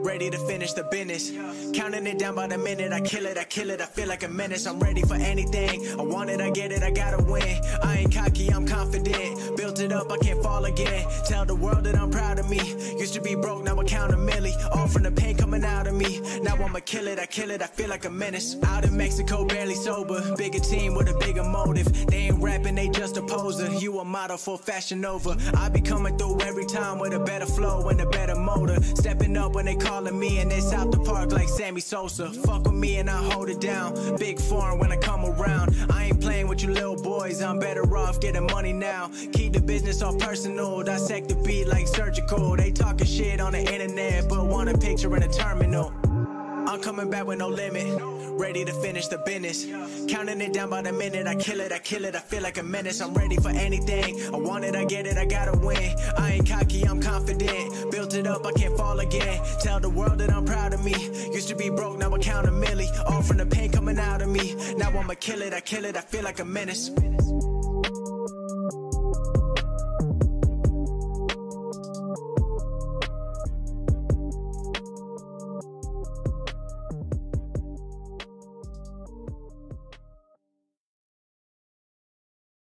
ready to finish the business. Counting it down by the minute, I kill it, I feel like a menace. I'm ready for anything, I want it, I get it, I gotta win. I ain't cocky, I'm confident, built it up, I can't fall again. Tell the world that I'm proud of me. Used to be broke, now I count a milli. All from the pain coming out of me. Now I'ma kill it, I feel like a menace. Out in Mexico, barely sober, bigger team with a bigger motive. They ain't rapping, they just a poser. You a model for Fashion Nova. I be coming through every time with a better flow and a better motor. Stepping up when they calling me and it's out the park like Sammy Sosa. Fuck with me and I hold it down. Big foreign when I come around. I ain't playing with you little boys, I'm better off getting money now. Keep the business all personal, dissect the beat like surgical. They talking shit on the internet but want a picture in a terminal. I'm coming back with no limit, ready to finish the business. Counting it down by the minute, I kill it, I feel like a menace. I'm ready for anything, I want it, I get it, I gotta win. I ain't cocky, I'm confident, built it up, I can't fall again. Tell the world that I'm proud of me. Used to be broke, now I count a milli. All from the pain coming out of me. Now I'ma kill it, I feel like a menace.